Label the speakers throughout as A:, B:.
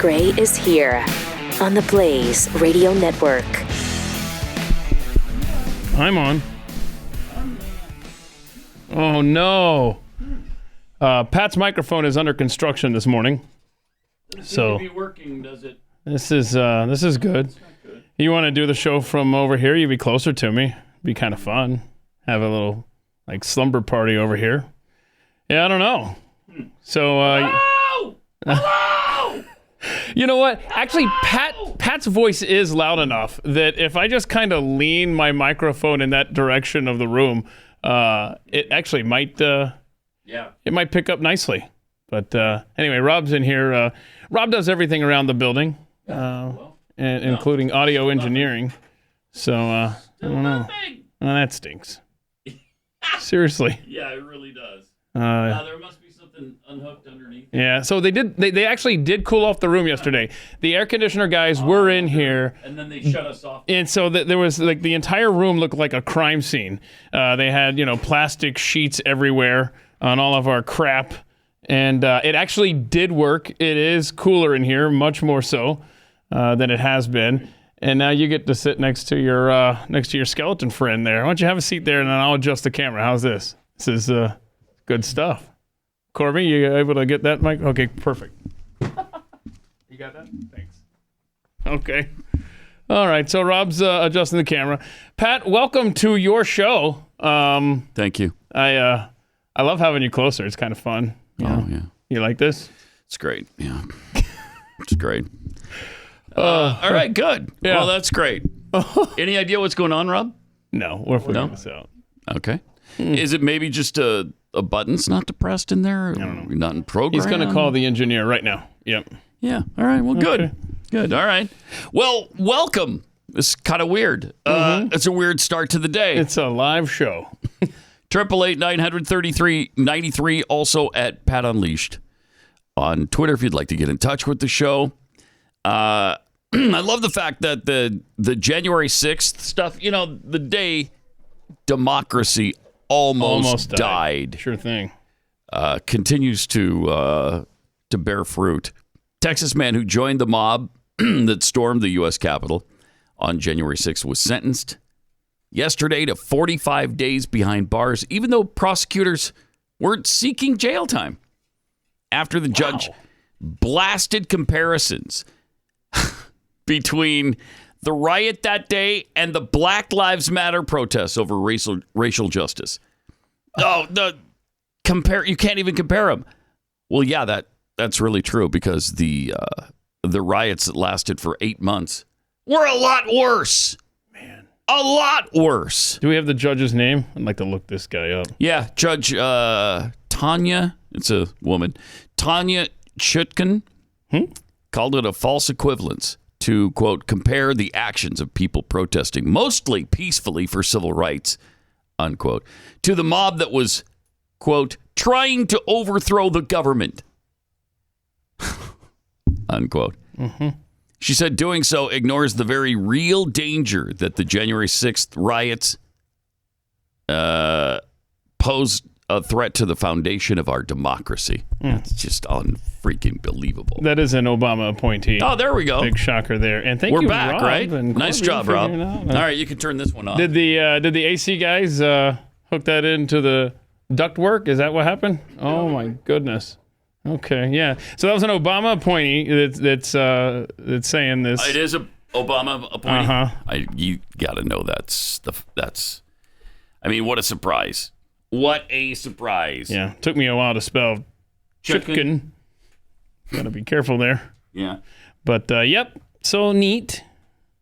A: Gray is here on the Blaze Radio Network.
B: I'm on. Oh, no. Pat's microphone is under construction this morning.
C: Doesn't seem to be working, does it?
B: This is good. You want to do the show from over here? You'd be closer to me. Be kind of fun. Have a little slumber party over here. Yeah, I don't know. So
C: Hello!
B: you know what? Actually, Pat's voice is loud enough that if I just kind of lean my microphone in that direction of the room, it actually might it might pick up nicely. But anyway, Rob's in here. Rob does everything around the building, including audio engineering. So I don't know. Well, that stinks. Seriously.
C: Yeah, it really does. There must be something unhooked underneath.
B: Yeah, so they actually did cool off the room yesterday. The air conditioner guys were in here.
C: And then they shut us off.
B: And so there was the entire room looked like a crime scene. They had, plastic sheets everywhere on all of our crap. And it actually did work. It is cooler in here, much more so than it has been. And now you get to sit next to your skeleton friend there. Why don't you have a seat there, and then I'll adjust the camera. How's this? This is good stuff. Corby, you able to get that mic? Okay, perfect. You got that? Thanks. Okay. All right, so Rob's adjusting the camera. Pat, welcome to your show.
D: Thank you.
B: I love having you closer. It's kind of fun.
D: Yeah.
B: You like this?
D: It's great. Yeah. It's great. All right, good.
B: Yeah.
D: Well, that's great. Any idea what's going on, Rob?
B: No, we're figuring this out.
D: Okay. Is it maybe just a button's not depressed in there? I don't know. Not in program?
B: He's going to call the engineer right now. Yep.
D: Yeah. All right. Well, good.
B: Okay.
D: Good. All right. Well, welcome. It's kind of weird. It's a weird start to the day.
B: It's a live show.
D: 888-933-93. Also at Pat Unleashed on Twitter if you'd like to get in touch with the show. I love the fact that the January 6th stuff, the day democracy almost died.
B: Sure thing.
D: Continues to bear fruit. Texas man who joined the mob that stormed the U.S. Capitol on January 6th was sentenced yesterday to 45 days behind bars, even though prosecutors weren't seeking jail time. After the judge blasted comparisons between the riot that day and the Black Lives Matter protests over racial justice. You can't even compare them. Well, yeah, that's really true because the riots that lasted for 8 months were a lot worse.
B: Man,
D: a lot worse.
B: Do we have the judge's name? I'd like to look this guy up.
D: Yeah, Judge Tanya. It's a woman. Tanya Chutkan called it a false equivalence to, quote, compare the actions of people protesting mostly peacefully for civil rights, unquote, to the mob that was, quote, trying to overthrow the government, unquote.
B: Mm-hmm.
D: She said doing so ignores the very real danger that the January 6th riots pose a threat to the foundation of our democracy. It's just unfreaking believable.
B: That is an Obama appointee.
D: Oh, there we go.
B: Big shocker there. And
D: We're
B: you,
D: back,
B: Rob,
D: right?
B: And
D: nice job, Rob. All right, you can turn this one off.
B: Did the AC guys hook that into the ductwork? Is that what happened? Oh my goodness. Okay, yeah. So that was an Obama appointee that's saying this.
D: It is a Obama appointee.
B: Uh-huh.
D: You got to know that's. I mean, what a surprise! What a surprise!
B: Yeah, took me a while to spell Chutkan. Got to be careful there.
D: Yeah,
B: but yep. So neat.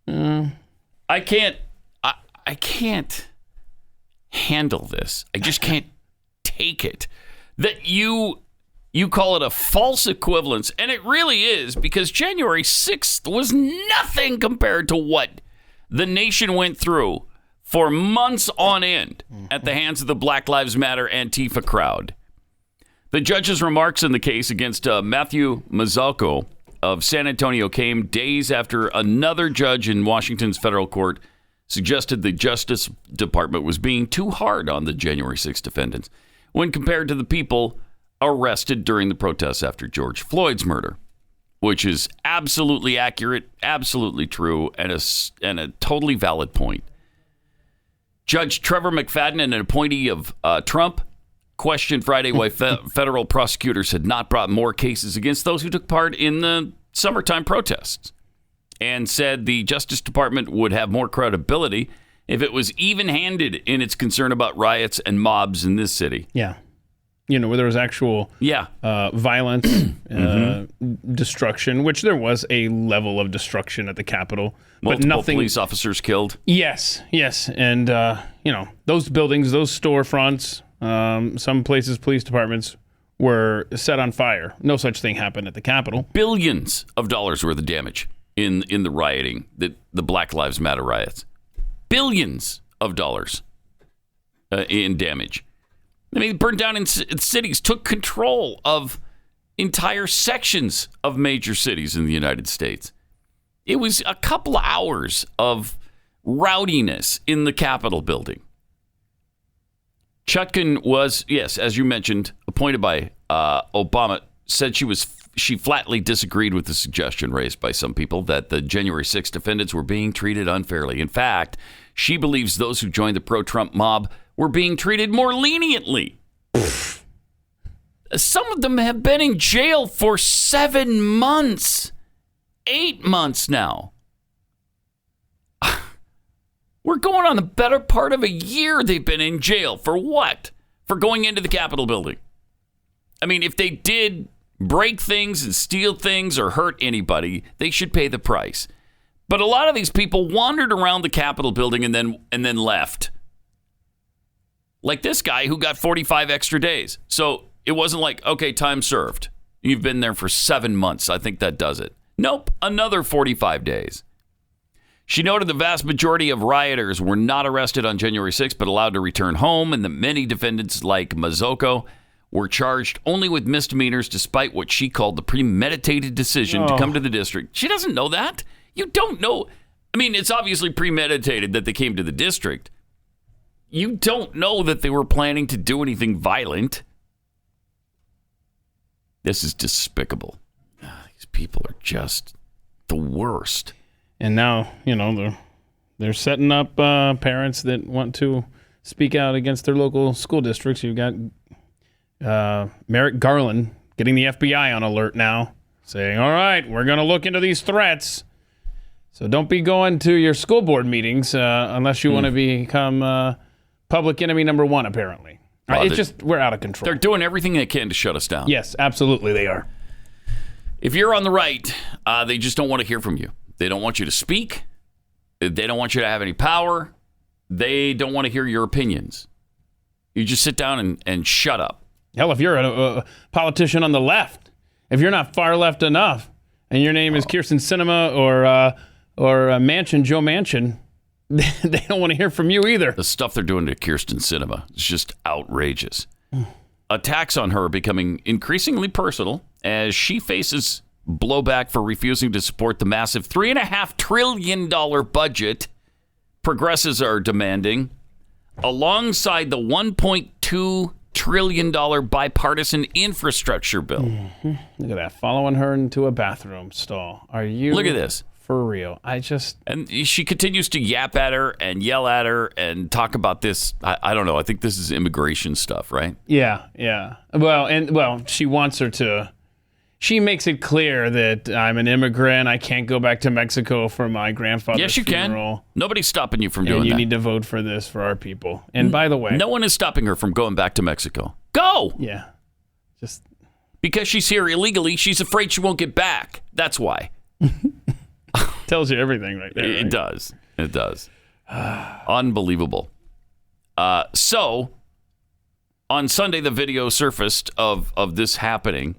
D: I can't handle this. I just can't take it that you call it a false equivalence, and it really is, because January 6th was nothing compared to what the nation went through for months on end at the hands of the Black Lives Matter Antifa crowd. The judge's remarks in the case against Matthew Mazzocco of San Antonio came days after another judge in Washington's federal court suggested the Justice Department was being too hard on the January 6th defendants when compared to the people arrested during the protests after George Floyd's murder. which is absolutely accurate, absolutely true, and a totally valid point. Judge Trevor McFadden, an appointee of Trump, questioned Friday why federal prosecutors had not brought more cases against those who took part in the summertime protests, and said the Justice Department would have more credibility if it was even-handed in its concern about riots and mobs in this city.
B: Yeah. Where there was actual violence, destruction, which there was a level of destruction at the Capitol.
D: Multiple
B: but nothing.
D: Police officers killed.
B: Yes. And, those buildings, those storefronts, some places, police departments were set on fire. No such thing happened at the Capitol.
D: Billions of dollars worth of damage in the rioting, the Black Lives Matter riots. Billions of dollars in damage. I mean, burned down in cities, took control of entire sections of major cities in the United States. It was a couple of hours of rowdiness in the Capitol building. Chutkan was, yes, as you mentioned, appointed by Obama, said she flatly disagreed with the suggestion raised by some people that the January 6th defendants were being treated unfairly. In fact, she believes those who joined the pro-Trump mob were being treated more leniently. Some of them have been in jail for 7 months, 8 months now. We're going on the better part of a year they've been in jail. For what? For going into the Capitol building. I mean, if they did break things and steal things or hurt anybody, they should pay the price. But a lot of these people wandered around the Capitol building and then left. Like this guy who got 45 extra days. So it wasn't like, okay, time served. You've been there for 7 months. I think that does it. Nope, another 45 days. She noted the vast majority of rioters were not arrested on January 6th, but allowed to return home, and that many defendants like Mazzocco were charged only with misdemeanors despite what she called the premeditated decision to come to the district. She doesn't know that. You don't know. I mean, it's obviously premeditated that they came to the district. You don't know that they were planning to do anything violent. This is despicable. These people are just the worst.
B: And now, they're setting up parents that want to speak out against their local school districts. You've got Merrick Garland getting the FBI on alert now, saying, all right, we're going to look into these threats. So don't be going to your school board meetings unless you want to become public enemy number one, apparently. It's just, we're out of control.
D: They're doing everything they can to shut us down.
B: Yes, absolutely they are.
D: If you're on the right, they just don't want to hear from you. They don't want you to speak. They don't want you to have any power. They don't want to hear your opinions. You just sit down and shut up.
B: Hell, if you're a politician on the left, if you're not far left enough, and your name is Kyrsten Sinema or Joe Manchin, they don't want to hear from you either.
D: The stuff they're doing to Kyrsten Sinema is just outrageous. Attacks on her are becoming increasingly personal as she faces blowback for refusing to support the massive $3.5 trillion budget progressives are demanding, alongside the $1.2 trillion bipartisan infrastructure bill.
B: Mm-hmm. Look at that, following her into a bathroom stall. Are you?
D: Look at this.
B: For real.
D: And she continues to yap at her and yell at her and talk about this. I don't know. I think this is immigration stuff, right?
B: Yeah. Well, she wants her to. She makes it clear that I'm an immigrant. I can't go back to Mexico for my grandfather's funeral.
D: Can. Nobody's stopping you from doing that.
B: And you need to vote for this for our people. And by the way,
D: no one is stopping her from going back to Mexico. Go.
B: Yeah. Just
D: because she's here illegally, she's afraid she won't get back. That's why.
B: Tells you everything right there.
D: It does. It does. Unbelievable. So on Sunday, the video surfaced of this happening.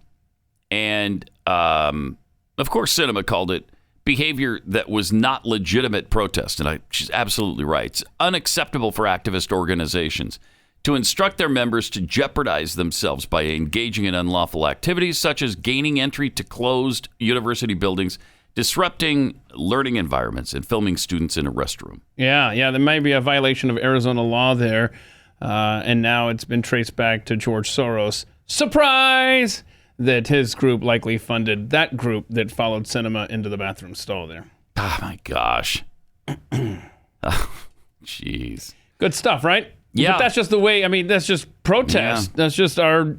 D: And, of course, Sinema called it behavior that was not legitimate protest. And she's absolutely right. It's unacceptable for activist organizations to instruct their members to jeopardize themselves by engaging in unlawful activities such as gaining entry to closed university buildings, disrupting learning environments, and filming students in a restroom.
B: Yeah, there may be a violation of Arizona law there. And now it's been traced back to George Soros. Surprise! that his group likely funded that group that followed Sinema into the bathroom stall there.
D: Oh, my gosh. Jeez.
B: Good stuff, right?
D: Yeah.
B: But that's just the way, I mean, that's just protest.
D: Yeah.
B: That's just our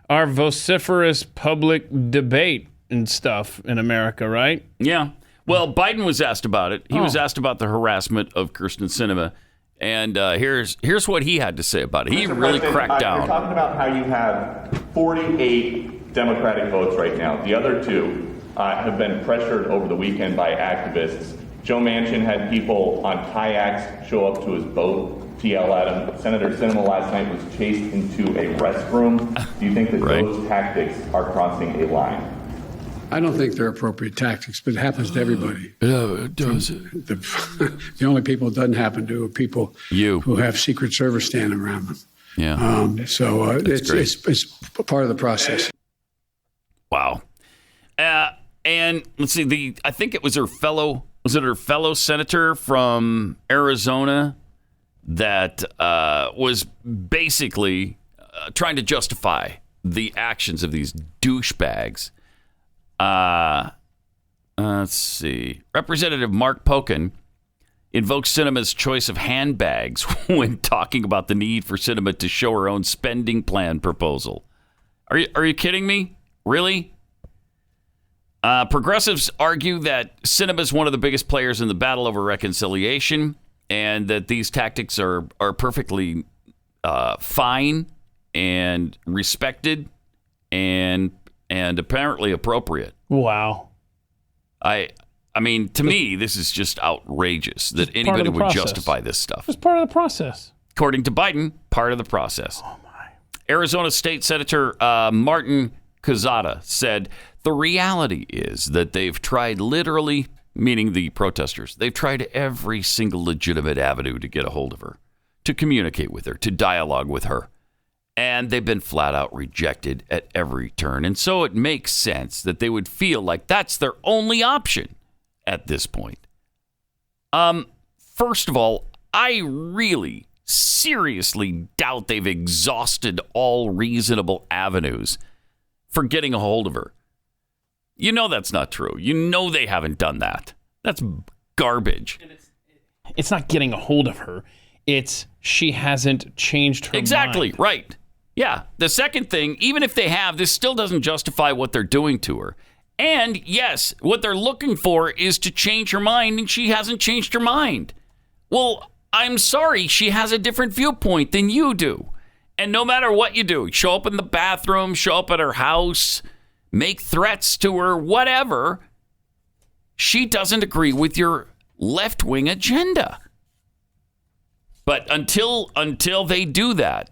B: vociferous public debate and stuff in America, right?
D: Yeah. Well, Biden was asked about it. He was asked about the harassment of Kyrsten Sinema. And here's what he had to say about it. He really cracked down.
E: You're talking about how you have 48 Democratic votes right now. The other two have been pressured over the weekend by activists. Joe Manchin had people on kayaks show up to his boat to yell at him. Senator Sinema last night was chased into a restroom. Do you think that those tactics are crossing a line?
F: I don't think they're appropriate tactics, but it happens to everybody.
D: Yeah, it does.
F: The only people it doesn't happen to are people who have Secret Service standing around them.
D: Yeah.
F: It's part of the process.
D: Wow. And let's see, I think it was her fellow senator from Arizona that was basically trying to justify the actions of these douchebags. Let's see. Representative Mark Pocan invokes Sinema's choice of handbags when talking about the need for Sinema to show her own spending plan proposal. Are you kidding me? Really? Progressives argue that Sinema is one of the biggest players in the battle over reconciliation, and that these tactics are perfectly fine and respected and apparently appropriate.
B: Wow.
D: I mean, to me, this is just outrageous that anybody would justify this stuff.
B: It's part of the process.
D: According to Biden, part of the process. Oh, my. Arizona State Senator Martin Quezada said, the reality is that they've tried literally, meaning the protesters, they've tried every single legitimate avenue to get a hold of her, to communicate with her, to dialogue with her. And they've been flat out rejected at every turn. And so it makes sense that they would feel like that's their only option at this point. First of all, I really seriously doubt they've exhausted all reasonable avenues for getting a hold of her. You know that's not true. You know they haven't done that. That's garbage.
B: It's not getting a hold of her. It's she hasn't changed her
D: Exactly,
B: mind.
D: right. Yeah. The second thing, even if they have, this still doesn't justify what they're doing to her. And yes, what they're looking for is to change her mind, and she hasn't changed her mind. Well, I'm sorry, she has a different viewpoint than you do. And no matter what you do, show up in the bathroom, show up at her house, make threats to her, whatever, she doesn't agree with your left-wing agenda. But until they do that,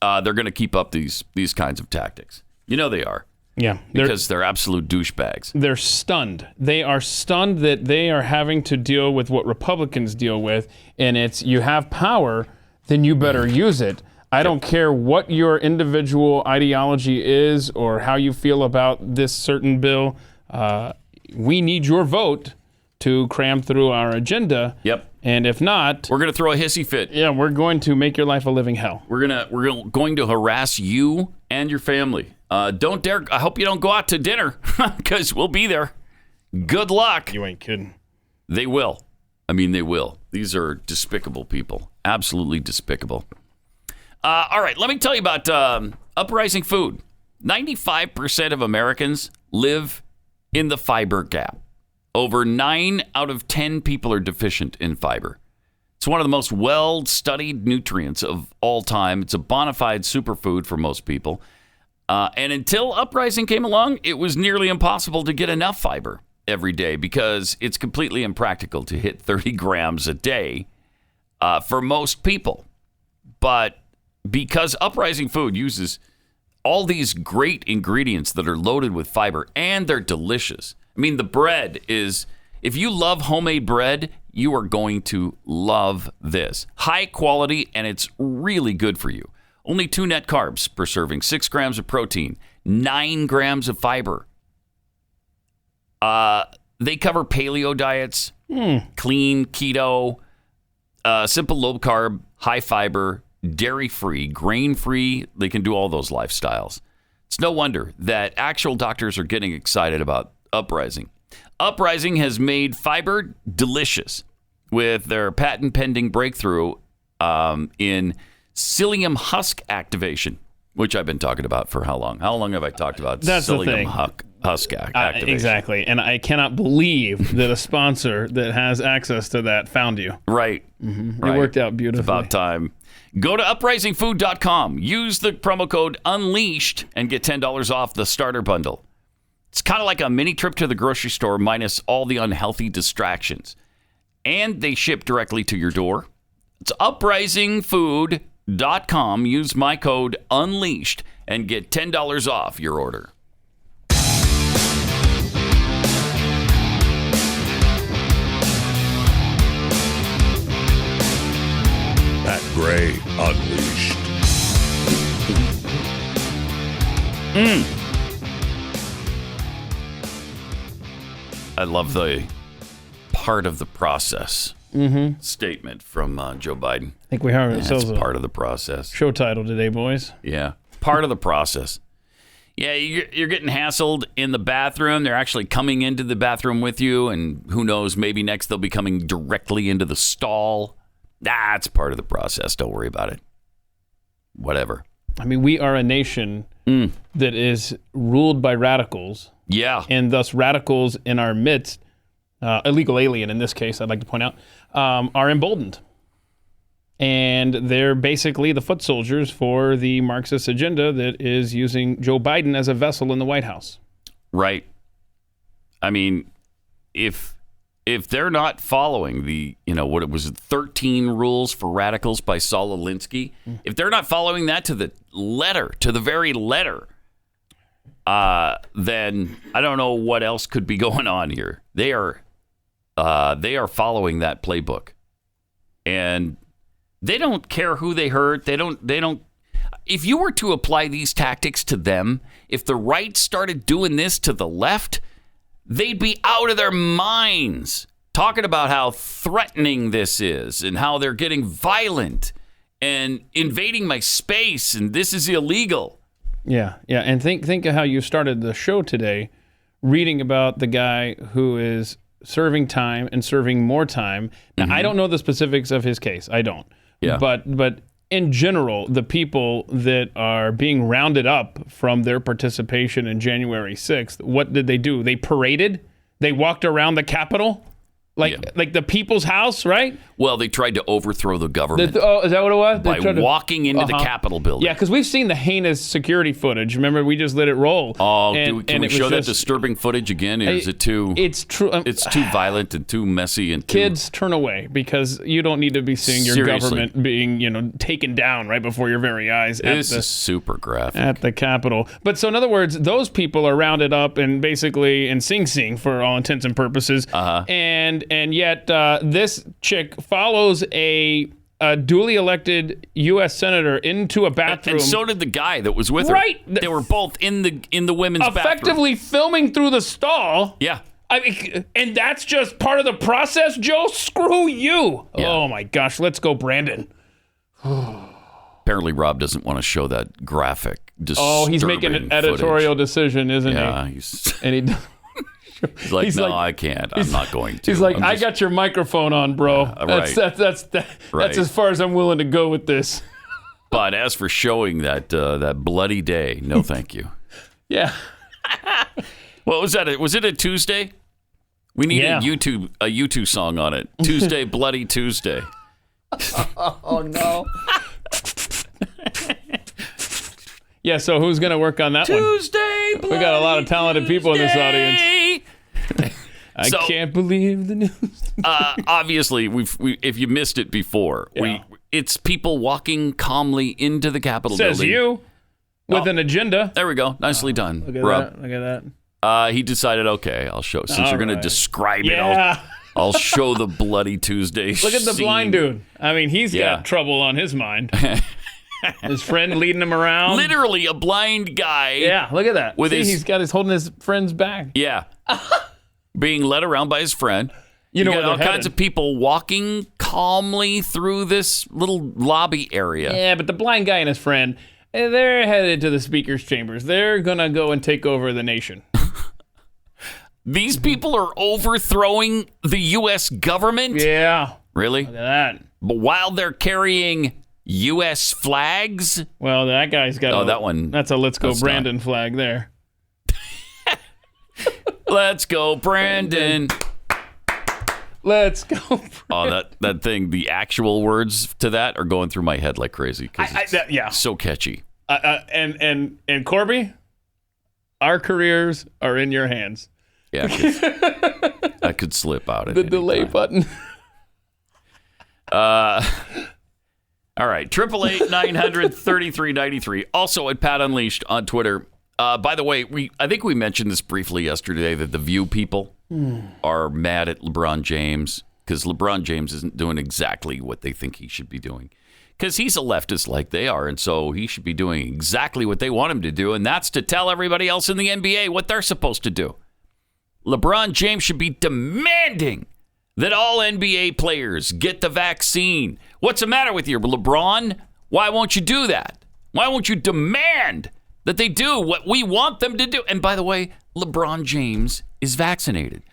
D: they're going to keep up these kinds of tactics. You know they are.
B: Yeah.
D: Because they're absolute douchebags.
B: They're stunned. They are stunned that they are having to deal with what Republicans deal with, and it's you have power, then you better use it. I don't care what your individual ideology is or how you feel about this certain bill. We need your vote to cram through our agenda.
D: Yep.
B: And if not,
D: we're going to throw a hissy fit.
B: Yeah, we're going to make your life a living hell.
D: We're going to harass you and your family. Don't dare. I hope you don't go out to dinner because we'll be there. Good luck.
B: You ain't kidding.
D: They will. I mean, they will. These are despicable people. Absolutely despicable. All right, let me tell you about Uprising Food. 95% of Americans live in the fiber gap. Over 9 out of 10 people are deficient in fiber. It's one of the most well-studied nutrients of all time. It's a bona fide superfood for most people. And until Uprising came along, it was nearly impossible to get enough fiber every day because it's completely impractical to hit 30 grams a day for most people. But because Uprising Food uses all these great ingredients that are loaded with fiber, and they're delicious. I mean, the bread is, if you love homemade bread, you are going to love this. High quality, and it's really good for you. Only 2 net carbs per serving, 6 grams of protein, 9 grams of fiber. They cover paleo diets, clean, keto, simple low carb, high fiber, dairy-free, grain-free. They can do all those lifestyles. It's no wonder that actual doctors are getting excited about Uprising. Uprising has made fiber delicious with their patent-pending breakthrough in psyllium husk activation, which I've been talking about for how long? How long have I talked about psyllium husk activation?
B: Exactly. And I cannot believe that a sponsor that has access to that found you.
D: Right.
B: Mm-hmm. It worked out beautifully.
D: It's about time. Go to uprisingfood.com. Use the promo code UNLEASHED and get $10 off the starter bundle. It's kind of like a mini trip to the grocery store minus all the unhealthy distractions. And they ship directly to your door. It's uprisingfood.com. Use my code UNLEASHED and get $10 off your order.
G: Pat Gray Unleashed.
D: I love the part of the process statement from Joe Biden.
B: I think we have ourselves
D: That's part of the process.
B: Show title today, boys.
D: Yeah, part of the process. Yeah, you're getting hassled in the bathroom. They're actually coming into the bathroom with you, and who knows, maybe next they'll be coming directly into the stall. That's part of the process. Don't worry about it. Whatever.
B: I mean, we are a nation that is ruled by radicals.
D: Yeah.
B: And thus radicals in our midst, illegal alien in this case, I'd like to point out, are emboldened. And they're basically the foot soldiers for the Marxist agenda that is using Joe Biden as a vessel in the White House.
D: Right. I mean, if they're not following the, what it was, 13 rules for radicals by Saul Alinsky, if they're not following that to the letter, to the very letter, then I don't know what else could be going on here. They are following that playbook, and they don't care who they hurt. They don't. If you were to apply these tactics to them, if the right started doing this to the left, they'd be out of their minds talking about how threatening this is and how they're getting violent and invading my space and this is illegal.
B: Yeah. And think of how you started the show today, reading about the guy who is serving time and serving more time. Now, I don't know the specifics of his case. I don't.
D: Yeah.
B: But in general, the people that are being rounded up from their participation in January 6th, what did they do? They paraded? They walked around the Capitol? Like the people's house, right?
D: Well, they tried to overthrow the government.
B: Is that what it was?
D: By walking into the Capitol building.
B: Yeah, because we've seen the heinous security footage. Remember, we just let it roll.
D: Oh, can we show that disturbing footage again? Or is it too?
B: It's true.
D: It's too violent and too messy and
B: kids turn away because you don't need to be seeing your government being, taken down right before your very eyes.
D: This is super graphic
B: at the Capitol. But so in other words, those people are rounded up and basically in Sing Sing for all intents and purposes. And yet this chick follows a duly elected U.S. senator into a bathroom.
D: And so did the guy that was with her.
B: Right.
D: They were both in the women's bathroom.
B: Effectively filming through the stall.
D: Yeah.
B: I mean, and that's just part of the process, Joe? Screw you. Yeah. Oh, my gosh. Let's go, Brandon.
D: Apparently, Rob doesn't want to show that graphic,
B: he's making an editorial decision, isn't he?
D: Yeah.
B: And he
D: He's like, I can't. I'm not going to.
B: He's like, I got your microphone on, bro.
D: Right.
B: That's as far as I'm willing to go with this.
D: But as for showing that bloody day, no, thank you.
B: Yeah.
D: What was that? Was it a Tuesday? We need a YouTube song on it. Tuesday, Bloody Tuesday.
B: Oh no. Yeah. So who's gonna work on that
D: Tuesday,
B: one? We got a lot of talented people in this audience. I can't believe the news.
D: Obviously, if you missed it before, it's people walking calmly into the Capitol building.
B: Says you, with an agenda.
D: There we go. Nicely done,
B: Look at
D: Rob.
B: that. Look at that.
D: He decided, okay, I'll show. Since you're going to describe it,
B: Yeah.
D: I'll show the Bloody Tuesday
B: Look at the
D: scene.
B: blind dude. I mean, he's got trouble on his mind. His friend leading him around.
D: Literally a blind guy.
B: Yeah, look at that. He's holding his friend's back.
D: Yeah. Being led around by his friend.
B: You know
D: got
B: where
D: all kinds of people walking calmly through this little lobby area.
B: Yeah, but the blind guy and his friend, They're headed to the speaker's chambers. They're going to go and take over the nation.
D: These people are overthrowing the U.S. government?
B: Yeah.
D: Really?
B: Look at that.
D: But while they're carrying U.S. flags?
B: Well, that guy's got
D: that one.
B: That's a Let's Go Brandon flag there.
D: Let's go, Brandon.
B: Let's go, Brandon.
D: Oh, that thing, the actual words to that are going through my head like crazy.
B: Yeah.
D: So catchy.
B: And Corby, our careers are in your hands.
D: Yeah, I could slip out at
B: the
D: any
B: delay
D: time.
B: button.
D: All right, 888-900-3393. Also at Pat Unleashed on Twitter. By the way, I think we mentioned this briefly yesterday that the View people are mad at LeBron James because LeBron James isn't doing exactly what they think he should be doing. Because he's a leftist like they are, and so he should be doing exactly what they want him to do, and that's to tell everybody else in the NBA what they're supposed to do. LeBron James should be demanding that all NBA players get the vaccine. What's the matter with you, LeBron? Why won't you do that? Why won't you demand that they do what we want them to do? And by the way, LeBron James is vaccinated.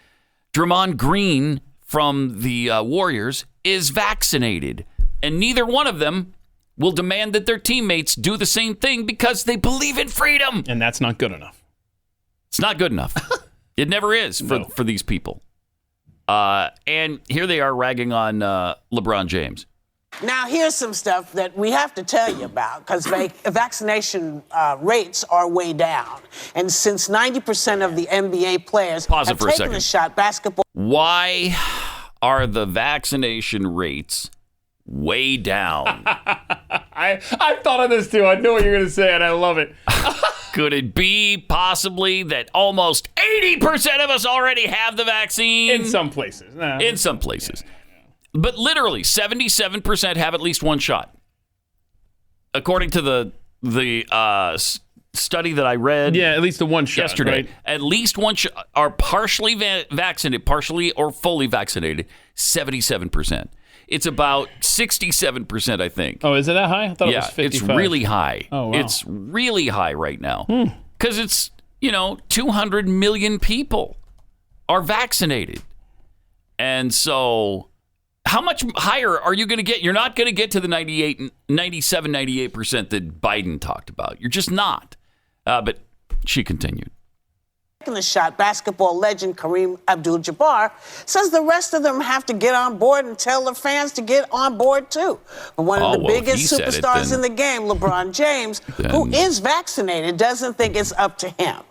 D: Draymond Green from the Warriors is vaccinated. And neither one of them will demand that their teammates do the same thing because they believe in freedom.
B: And that's not good enough.
D: It's not good enough. It never is for these people. And here they are ragging on LeBron James.
H: Now, here's some stuff that we have to tell you about because vaccination rates are way down. And since 90% of the NBA players have taken a shot, basketball...
D: Why are the vaccination rates way down?
B: I thought of this too. I know what you're going to say, and I love it.
D: Could it be possibly that almost 80% of us already have the vaccine?
B: In some places.
D: In some places. But literally, 77% have at least one shot. According to the study that I read.
B: Yeah, at least the one shot
D: yesterday.
B: Right?
D: At least one shot are partially vaccinated, partially or fully vaccinated, 77%. It's about 67%, I think.
B: Oh, is it that high? I thought it was 55.
D: It's really high.
B: Oh, wow.
D: It's really high right now. Because it's, 200 million people are vaccinated. And so how much higher are you going to get? You're not going to get to the 97, 98% that Biden talked about. You're just not. But she continued.
H: The shot, basketball legend Kareem Abdul-Jabbar says the rest of them have to get on board and tell their fans to get on board too. But one of the biggest superstars in the game, LeBron James, who is vaccinated, doesn't think it's up to him.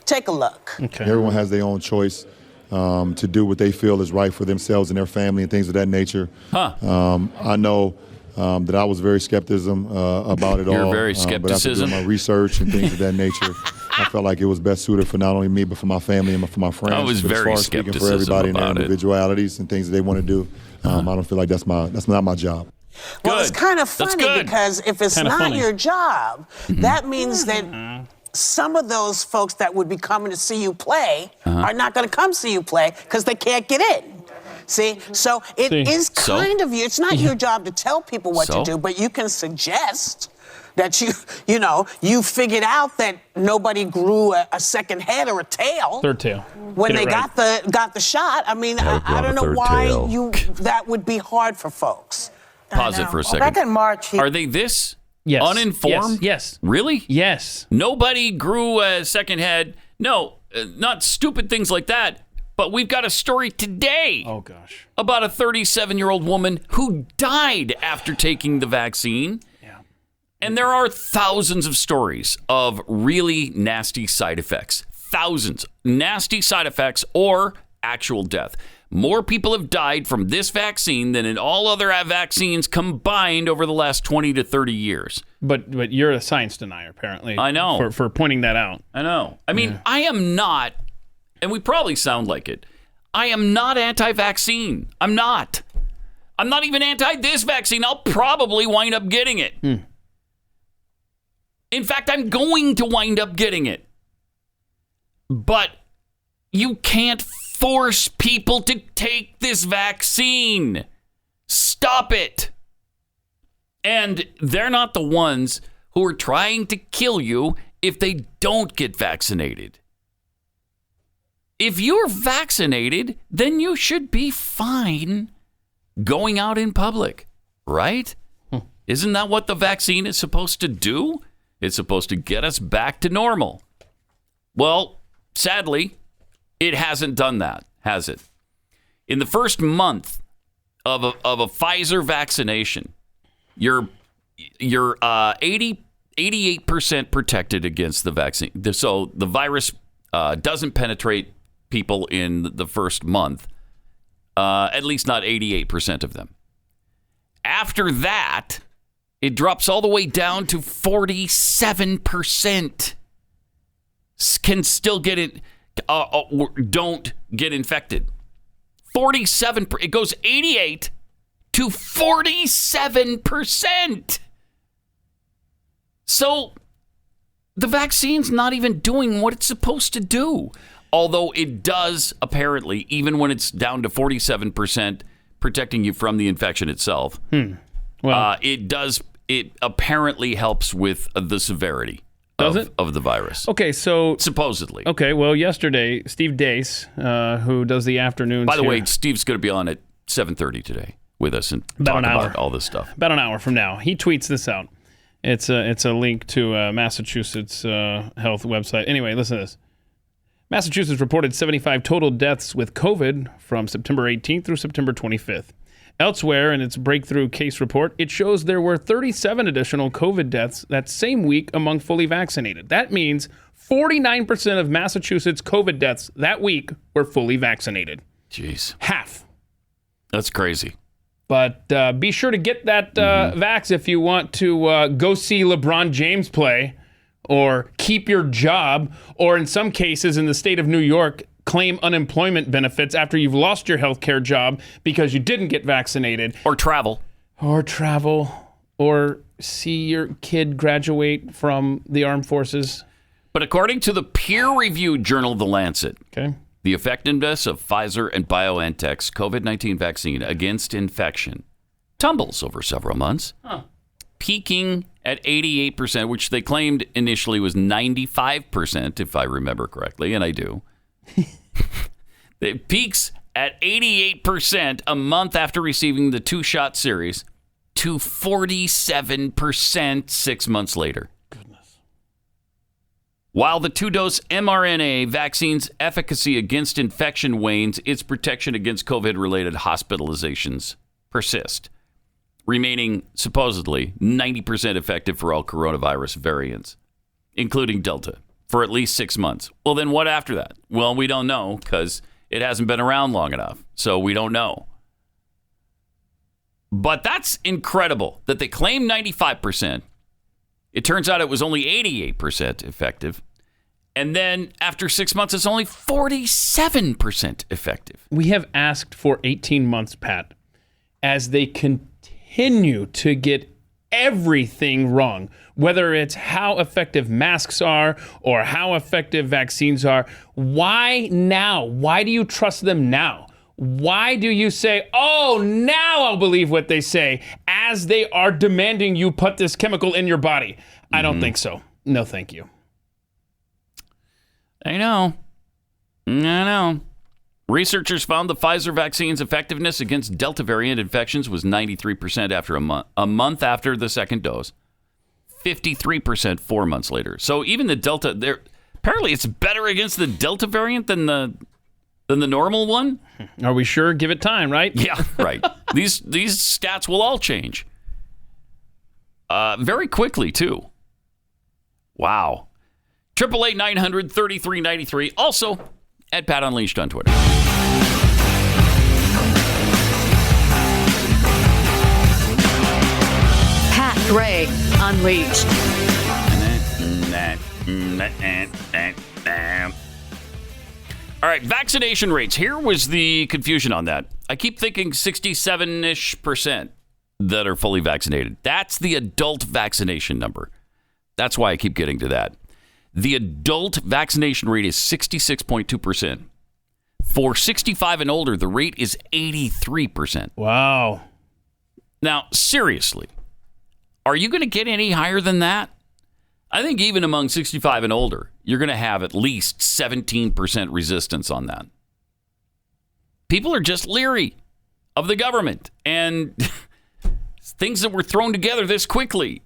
H: Take a look.
I: Okay. Everyone has their own choice to do what they feel is right for themselves and their family and things of that nature. I know that I was very skepticism about it all.
D: You're very skepticism.
I: But after doing my research and things of that nature, I felt like it was best suited for not only me but for my family and for my friends.
D: I was very skeptical
I: for everybody and their individualities and things that they want to do. I don't feel like that's not my job.
H: Well, it's kind of funny because if it's not your job, that means that some of those folks that would be coming to see you play are not going to come see you play because they can't get in. See? So it is kind of you. It's not your job to tell people what to do, but you can suggest that you figured out that nobody grew a second head or a tail.
B: Third tail.
H: When they got the shot. I mean, I don't know why that would be hard for folks.
D: Pause it for a second.
J: Back in March,
D: are they this
B: Yes.
D: uninformed?
B: Yes.
D: Really?
B: Yes.
D: Nobody grew a second head. No, not stupid things like that. But we've got a story today about a 37-year-old woman who died after taking the vaccine. Yeah. And there are thousands of stories of really nasty side effects. Thousands. Nasty side effects or actual death. More people have died from this vaccine than in all other vaccines combined over the last 20 to 30 years.
B: But you're a science denier, apparently.
D: I know.
B: For pointing that out.
D: I know. I mean, I am not... And we probably sound like it. I am not anti-vaccine. I'm not. I'm not even anti this vaccine. I'll probably wind up getting it. In fact, I'm going to wind up getting it. But you can't force people to take this vaccine. Stop it. And they're not the ones who are trying to kill you if they don't get vaccinated. If you're vaccinated, then you should be fine going out in public, right? Isn't that what the vaccine is supposed to do? It's supposed to get us back to normal. Well, sadly, it hasn't done that, has it? In the first month of a Pfizer vaccination, you're 88% protected against the vaccine. So the virus doesn't penetrate people in the first month, at least not 88% of them. After that, it drops all the way down to 47%. Can still get it, don't get infected. 47, it goes 88 to 47%. So the vaccine's not even doing what it's supposed to do. Although it does, apparently, even when it's down to 47%, protecting you from the infection itself,
B: Well,
D: it apparently helps with the severity of the virus.
B: Okay, so...
D: Supposedly.
B: Okay, well, yesterday, Steve Deace, who does the afternoons
D: By the
B: here,
D: way, Steve's going to be on at 7:30 today with us and talk about all this stuff.
B: About an hour from now. He tweets this out. It's a link to Massachusetts health website. Anyway, listen to this. Massachusetts reported 75 total deaths with COVID from September 18th through September 25th. Elsewhere in its breakthrough case report, it shows there were 37 additional COVID deaths that same week among fully vaccinated. That means 49% of Massachusetts COVID deaths that week were fully vaccinated.
D: Jeez.
B: Half.
D: That's crazy.
B: But be sure to get that vax if you want to go see LeBron James play, or keep your job, or in some cases in the state of New York, claim unemployment benefits after you've lost your healthcare job because you didn't get vaccinated.
D: Or travel.
B: Or see your kid graduate from the armed forces.
D: But according to the peer-reviewed journal The Lancet,
B: okay,
D: the effectiveness of Pfizer and BioNTech's COVID-19 vaccine against infection tumbles over several months, peaking at 88%, which they claimed initially was 95%, if I remember correctly, and I do. It peaks at 88% a month after receiving the two-shot series to 47% 6 months later.
B: Goodness.
D: While the two-dose mRNA vaccine's efficacy against infection wanes, its protection against COVID-related hospitalizations persist, remaining supposedly 90% effective for all coronavirus variants, including Delta, for at least 6 months. Well, then what after that? Well, we don't know because it hasn't been around long enough, so we don't know. But that's incredible that they claim 95%. It turns out it was only 88% effective. And then after 6 months, it's only 47% effective.
B: We have asked for 18 months, Pat, as they continue to get everything wrong, whether it's how effective masks are or how effective vaccines are. Why now? Why do you trust them now? Why do you say, oh, now I'll believe what they say, as they are demanding you put this chemical in your body? I don't think so. No, thank you.
D: I know. Researchers found the Pfizer vaccine's effectiveness against Delta variant infections was 93% after a month after the second dose, 53% 4 months later. So even the Delta, apparently it's better against the Delta variant than the normal one.
B: Are we sure? Give it time, right?
D: Yeah, right. These stats will all change very quickly too. Wow. 888-900-3393. Also at Pat Unleashed on Twitter.
J: Pat Gray Unleashed.
D: All right, vaccination rates. Here was the confusion on that. I keep thinking 67-ish% that are fully vaccinated. That's the adult vaccination number. That's why I keep getting to that. The adult vaccination rate is 66.2%. For 65 and older, the rate is 83%.
B: Wow.
D: Now, seriously, are you going to get any higher than that? I think even among 65 and older, you're going to have at least 17% resistance on that. People are just leery of the government and things that were thrown together this quickly.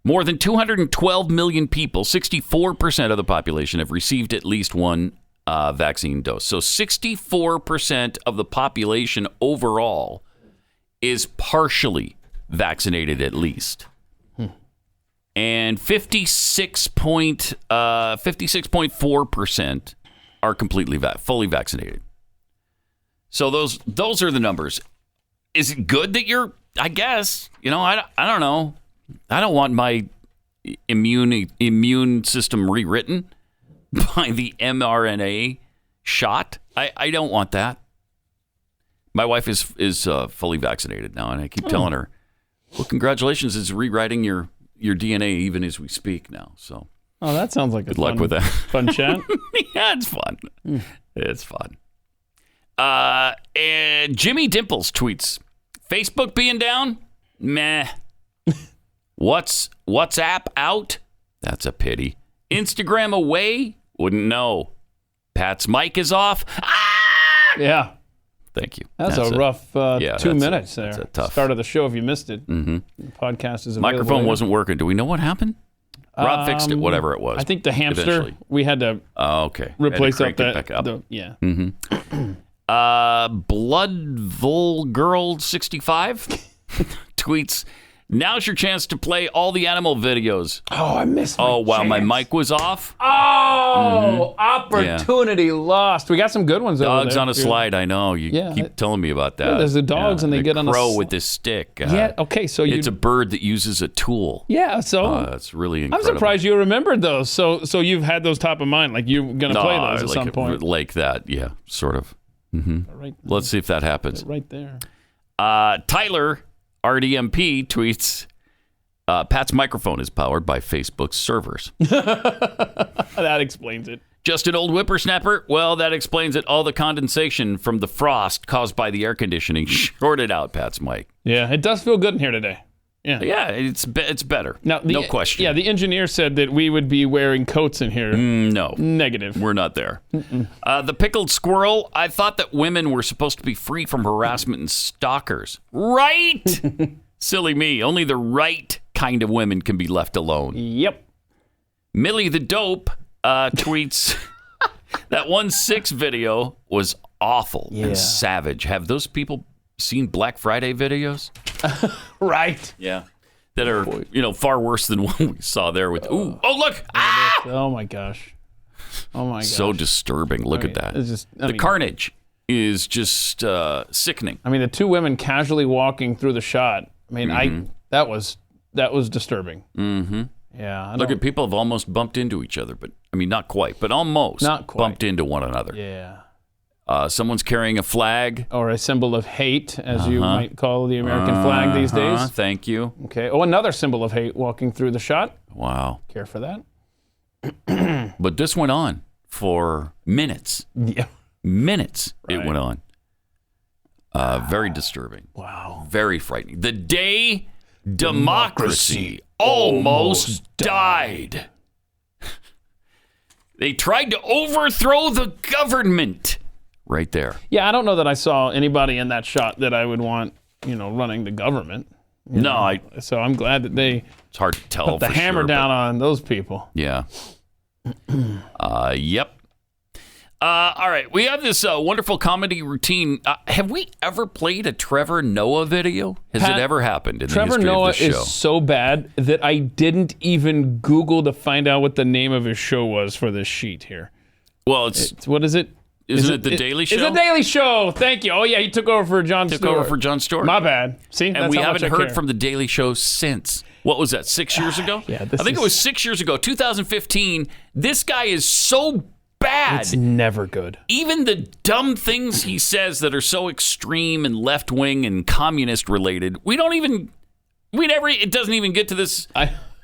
D: More than 212 million people, 64% of the population, have received at least one vaccine dose. So 64% of the population overall is partially vaccinated at least. And 56.4% are completely fully vaccinated. So those are the numbers. Is it good that you're? I guess I don't know. I don't want my immune system rewritten by the mRNA shot. I don't want that. My wife is fully vaccinated now, and I keep telling her, "Well, congratulations! It's rewriting your DNA even as we speak now." So,
B: that sounds like
D: good luck with that.
B: Fun chat.
D: Yeah, it's fun. It's fun. And Jimmy Dimples tweets, Facebook being down? Meh. WhatsApp out? That's a pity. Instagram away? Wouldn't know. Pat's mic is off? Ah!
B: Yeah.
D: Thank you.
B: That's a rough 2 minutes there.
D: That's a tough
B: start of the show if you missed it.
D: Mm-hmm.
B: The podcast is available.
D: Microphone wasn't working. Do we know what happened? Rob fixed it, whatever it was.
B: I think the hamster,
D: eventually.
B: We had to replace
D: it back up.
B: Yeah.
D: Mm-hmm. Bloodvulgirl65 tweets, now's your chance to play all the animal videos.
B: Oh, I missed
D: my chance. My mic was off.
B: Oh, opportunity lost. We got some good ones over there.
D: Dogs on a slide, I know. You keep telling me about that.
B: Yeah, there's the dogs and they get on a
D: crow with this stick.
B: Okay, so
D: it's a bird that uses a tool.
B: Yeah, so
D: it's really incredible.
B: I'm surprised you remembered those. So you've had those top of mind, like you're going to play those at some point.
D: Like that, yeah, sort of. Mm-hmm.
B: Right,
D: let's see if that happens.
B: Right there.
D: Tyler RDMP tweets, Pat's microphone is powered by Facebook's servers.
B: That explains it.
D: Just an old whippersnapper? Well, that explains it. All the condensation from the frost caused by the air conditioning shorted out Pat's mic.
B: Yeah, it does feel good in here today. Yeah,
D: it's better.
B: Now,
D: no question.
B: Yeah, the engineer said that we would be wearing coats in here.
D: No.
B: Negative.
D: We're not there. The pickled squirrel, I thought that women were supposed to be free from harassment and stalkers. Right? Silly me. Only the right kind of women can be left alone.
B: Yep.
D: Millie the Dope tweets, that 1-6 video was awful and savage. Have those people seen Black Friday videos?
B: Right.
D: Yeah. That are, far worse than what we saw there with, look. Ah!
B: Oh, my gosh.
D: So disturbing. Look at that. The carnage is just sickening.
B: I mean, the two women casually walking through the shot. I mean, that was disturbing.
D: Mm-hmm.
B: Yeah.
D: Look at people have almost bumped into each other, but I mean, not quite, but almost bumped into one another.
B: Yeah.
D: Someone's carrying a flag.
B: Or a symbol of hate, as you might call the American flag these days.
D: Thank you.
B: Okay. Oh, another symbol of hate walking through the shot.
D: Wow.
B: Care for that.
D: But this went on for minutes.
B: Yeah.
D: Minutes it went on. Very disturbing.
B: Wow.
D: Very frightening. The day democracy almost died. They tried to overthrow the government. Right there.
B: Yeah, I don't know that I saw anybody in that shot that I would want, running the government. So I'm glad that they
D: it's hard to tell
B: put the hammer down on those people.
D: Yeah. Yep. All right. We have this wonderful comedy routine. Have we ever played a Trevor Noah video? Has it ever happened in the history
B: Noah
D: of this show?
B: Trevor Noah is so bad that I didn't even Google to find out what the name of his show was for this sheet here.
D: Well, it's
B: what is it?
D: Isn't it The Daily Show?
B: It's The Daily Show. Thank you. Oh, yeah, he took over for Jon Stewart. My bad. See,
D: and we haven't heard from The Daily Show since. What was that, 6 years ago?
B: Yeah,
D: I think it was 6 years ago, 2015. This guy is so bad.
B: It's never good.
D: Even the dumb things he says that are so extreme and left-wing and communist related, it doesn't even get to this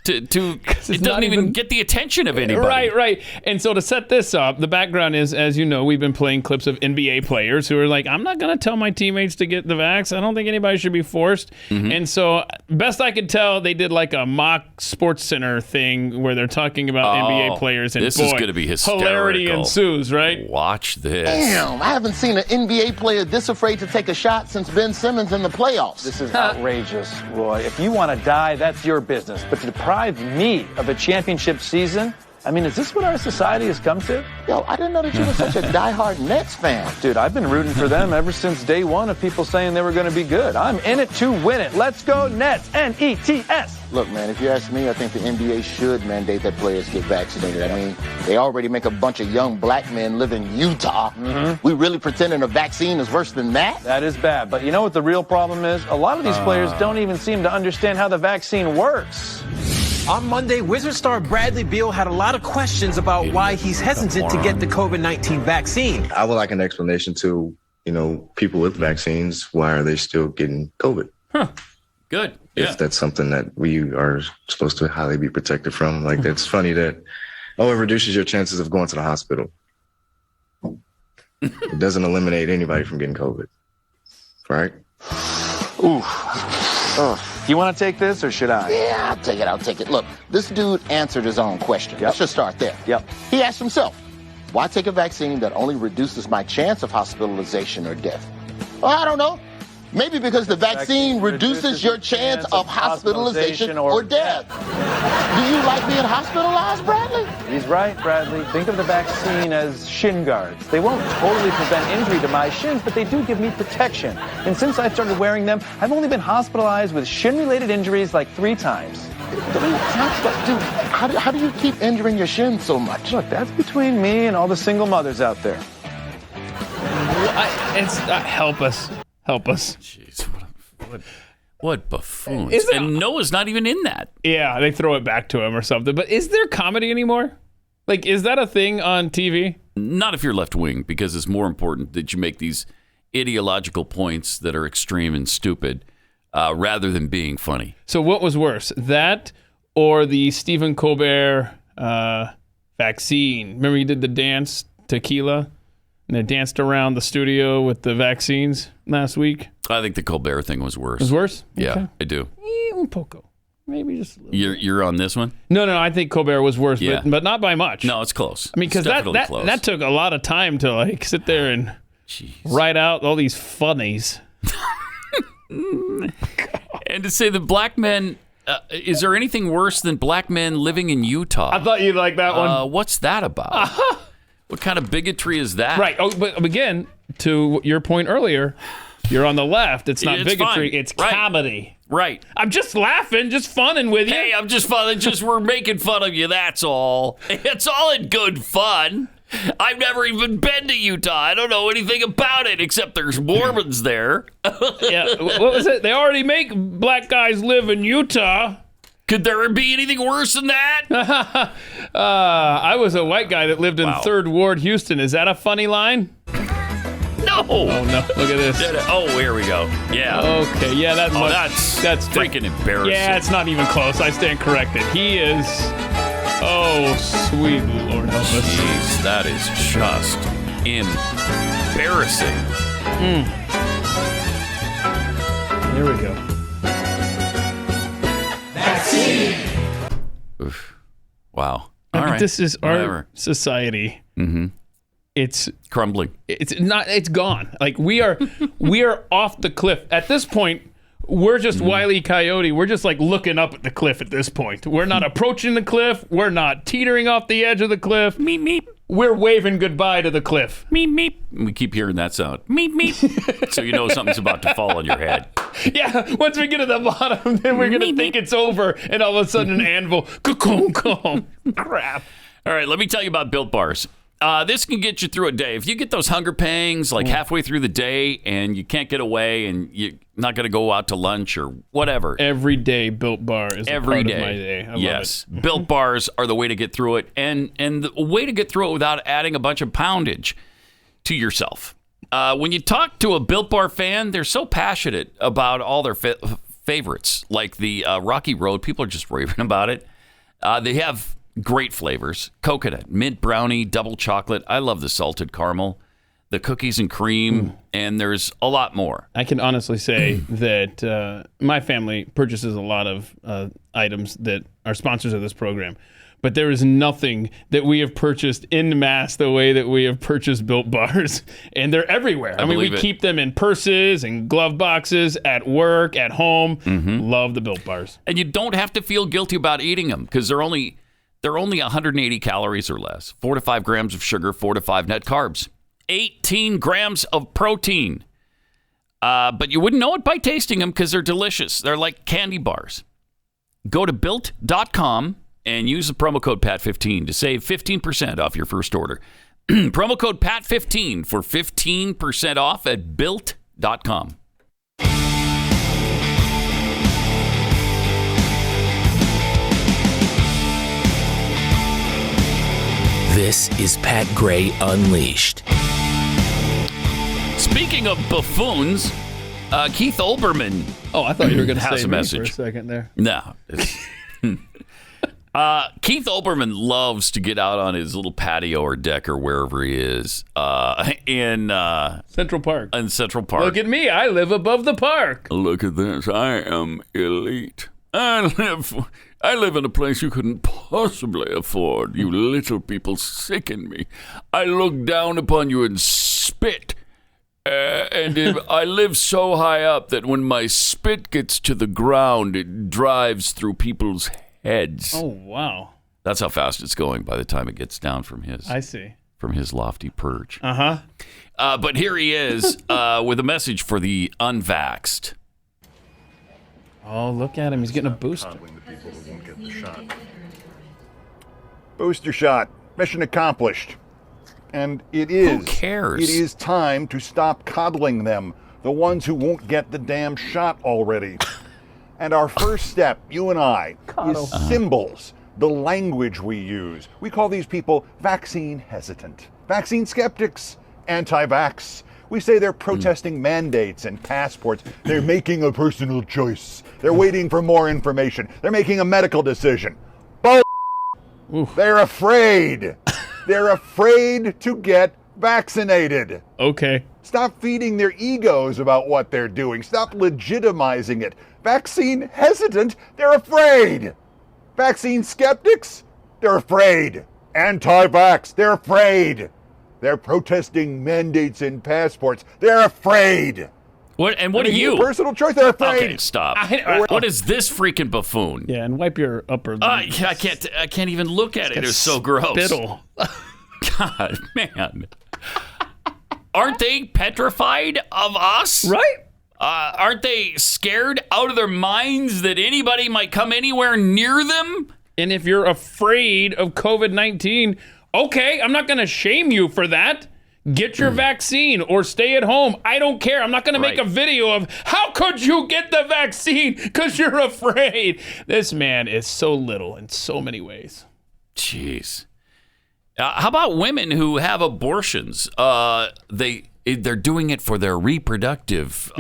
D: It doesn't even get the attention of anybody.
B: Right. And so to set this up, the background is, as you know, we've been playing clips of NBA players who are like, I'm not going to tell my teammates to get the vax. I don't think anybody should be forced. Mm-hmm. And so best I could tell, they did like a mock Sports Center thing where they're talking about NBA players. And
D: this is going to be hysterical.
B: Hilarity ensues, right?
D: Watch this.
K: Damn, I haven't seen an NBA player this afraid to take a shot since Ben Simmons in the playoffs.
L: This is outrageous, Roy. If you want to die, that's your business. But to deprive me of a championship season? I mean, is this what our society has come to?
K: Yo, I didn't know that you were such a diehard Nets fan.
L: Dude, I've been rooting for them ever since day one of people saying they were going to be good. I'm in it to win it. Let's go Nets. N-E-T-S.
K: Look, man, if you ask me, I think the NBA should mandate that players get vaccinated. I mean, they already make a bunch of young black men live in Utah. Mm-hmm. We really pretending a vaccine is worse than that?
L: That is bad. But you know what the real problem is? A lot of these players don't even seem to understand how the vaccine works.
M: On Monday, Wizard star Bradley Beal had a lot of questions about why he's hesitant to get the COVID-19 vaccine.
N: I would like an explanation to, people with vaccines. Why are they still getting COVID?
D: Huh. Good.
N: If that's something that we are supposed to highly be protected from. Like, it's funny that, it reduces your chances of going to the hospital. It doesn't eliminate anybody from getting COVID. Right?
L: Ooh. Do you want to take this or should I?
K: Yeah, I'll take it. Look, this dude answered his own question. Let's just start there.
L: Yep.
K: He asked himself, why take a vaccine that only reduces my chance of hospitalization or death? Well, I don't know. Maybe because the vaccine reduces your chance of hospitalization or death. Do you like being hospitalized, Bradley?
L: He's right, Bradley. Think of the vaccine as shin guards. They won't totally prevent injury to my shins, but they do give me protection. And since I started wearing them, I've only been hospitalized with shin-related injuries like 3 times.
K: 3 times? Dude, how do you keep injuring your shins so much?
L: Look, that's between me and all the single mothers out there.
B: Help us.
D: Jeez, what buffoons. And Noah's not even in that.
B: Yeah, they throw it back to him or something. But is there comedy anymore? Like, is that a thing on TV?
D: Not if you're left wing, because it's more important that you make these ideological points that are extreme and stupid rather than being funny.
B: So what was worse, that or the Stephen Colbert vaccine? Remember you did the dance, Tequila? And they danced around the studio with the vaccines last week.
D: I think the Colbert thing was worse.
B: It was worse?
D: Yeah,
B: okay.
D: I do.
B: Un poco. Maybe just a little bit.
D: You're on this one?
B: No, I think Colbert was worse, but not by much.
D: No, it's close.
B: I mean, because that took a lot of time to like sit there and write out all these funnies.
D: And to say that black men, is there anything worse than black men living in Utah?
B: I thought you'd like that one.
D: What's that about? What kind of bigotry is that?
B: Right. Oh, but again, to your point earlier, you're on the left. It's not bigotry.
D: Fun.
B: It's comedy.
D: Right.
B: I'm just laughing, just funning with you.
D: Hey, I'm just funning. We're making fun of you. That's all. It's all in good fun. I've never even been to Utah. I don't know anything about it except there's Mormons there.
B: Yeah. What was it? They already make black guys live in Utah.
D: Could there be anything worse than that?
B: I was a white guy that lived in 3rd Ward, Houston. Is that a funny line?
D: No.
B: Oh, no. Look at this.
D: Oh, here we go. Yeah.
B: Okay. Yeah, that's
D: freaking embarrassing.
B: Yeah, it's not even close. I stand corrected. He is... Oh, sweet Lord help us.
D: Jeez, that is just embarrassing.
B: Here we go.
D: Oof. Wow.
B: All
D: right.
B: This is our society.
D: Mm-hmm.
B: It's
D: crumbling.
B: It's not. It's gone. Like we are off the cliff at this point. We're just Wile E. Coyote. We're just like looking up at the cliff at this point. We're not approaching the cliff. We're not teetering off the edge of the cliff.
D: Meep meep.
B: We're waving goodbye to the cliff.
D: Meep meep. We keep hearing that sound. Meep meep. So you know something's about to fall on your head.
B: Yeah. Once we get to the bottom, then we're gonna think it's over, and all of a sudden an anvil. Crap.
D: All right. Let me tell you about Built Bars. This can get you through a day. If you get those hunger pangs like halfway through the day and you can't get away and you're not going to go out to lunch or whatever.
B: Every day Built Bar is
D: every
B: part
D: day.
B: Of my day. I
D: yes.
B: love it.
D: Built Bars are the way to get through it and the way to get through it without adding a bunch of poundage to yourself. When you talk to a Built Bar fan, they're so passionate about all their favorites, like the Rocky Road. People are just raving about it. They have great flavors. Coconut, mint brownie, double chocolate. I love the salted caramel, the cookies and cream, and there's a lot more.
B: I can honestly say that my family purchases a lot of items that are sponsors of this program. But there is nothing that we have purchased en masse the way that we have purchased Built Bars. And they're everywhere. I mean, we keep them in purses and glove boxes, at work, at home. Love the Built Bars.
D: And you don't have to feel guilty about eating them because they're only 180 calories or less. 4 to 5 grams of sugar, 4 to 5 net carbs. 18 grams of protein. But you wouldn't know it by tasting them because they're delicious. They're like candy bars. Go to Built.com and use the promo code PAT15 to save 15% off your first order. Promo code PAT15 for 15% off at Built.com.
A: This is Pat Gray Unleashed.
D: Speaking of buffoons, Keith Olbermann.
B: Oh, I thought you were going to say
D: a message
B: for a second there.
D: No. Keith Olbermann loves to get out on his little patio or deck or wherever he is in
B: Central Park.
D: In Central Park.
B: Look at me. I live above the park.
D: Look at this. I am elite. I live in a place you couldn't possibly afford. You little people sicken me. I look down upon you and spit. And I live so high up that when my spit gets to the ground, it drives through people's heads.
B: Oh, wow.
D: That's how fast it's going by the time it gets down from his lofty perch. But here he is with a message for the unvaxxed.
B: Oh, look at him. He's getting a booster.
O: Booster shot. Mission accomplished. And it is.
D: Who cares?
O: It is time to stop coddling them, the ones who won't get the damn shot already. And our first step, you and I, is symbols, the language we use. We call these people vaccine hesitant, vaccine skeptics, anti-vax. We say they're protesting mandates and passports. They're making a personal choice. They're waiting for more information. They're making a medical decision. They're afraid. They're afraid to get vaccinated.
B: Okay.
O: Stop feeding their egos about what they're doing. Stop legitimizing it. Vaccine hesitant, they're afraid. Vaccine skeptics, they're afraid. Anti-vax, they're afraid. They're protesting mandates and passports. They're afraid.
D: What are you?
O: Personal choice, they're afraid.
D: Okay, stop. What is this freaking buffoon?
B: Yeah, and wipe your upper lip.
D: I can't even look at it. It's so gross.
B: Spittle.
D: God, man. Aren't they petrified of us?
B: Right?
D: Aren't they scared out of their minds that anybody might come anywhere near them?
B: And if you're afraid of COVID-19, okay, I'm not going to shame you for that. Get your vaccine or stay at home. I don't care. I'm not going to make a video of how could you get the vaccine because you're afraid. This man is so little in so many ways.
D: Jeez. How about women who have abortions? They're doing it for their reproductive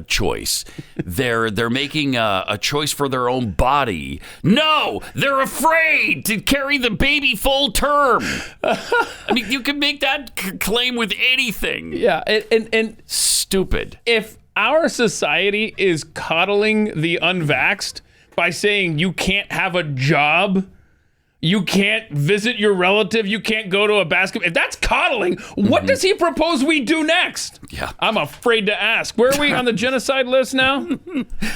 D: choice. They're making a choice for their own body. No, they're afraid to carry the baby full term. I mean, you can make that claim with anything.
B: Yeah, and
D: stupid.
B: If our society is coddling the unvaxxed by saying you can't have a job, you can't visit your relative, you can't go to a basketball. If that's coddling, what does he propose we do next?
D: Yeah.
B: I'm afraid to ask. Where are we on the genocide list now?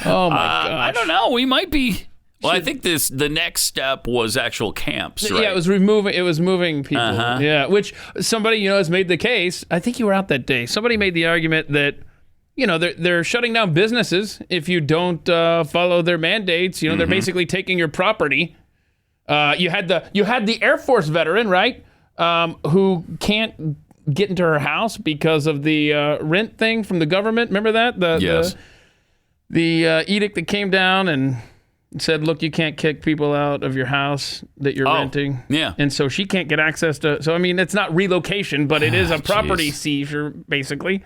B: Oh, my gosh.
D: I don't know. We might be. Well, I think the next step was actual camps, right?
B: Yeah, it was moving people. Yeah, which somebody, has made the case. I think you were out that day. Somebody made the argument that, they're shutting down businesses if you don't follow their mandates. They're basically taking your property. You had the Air Force veteran, right, who can't get into her house because of the rent thing from the government. Remember that?
D: Yes.
B: The edict that came down and said, look, you can't kick people out of your house that you're renting.
D: Yeah.
B: And so she can't get access to. So, I mean, it's not relocation, but it is a property seizure, basically.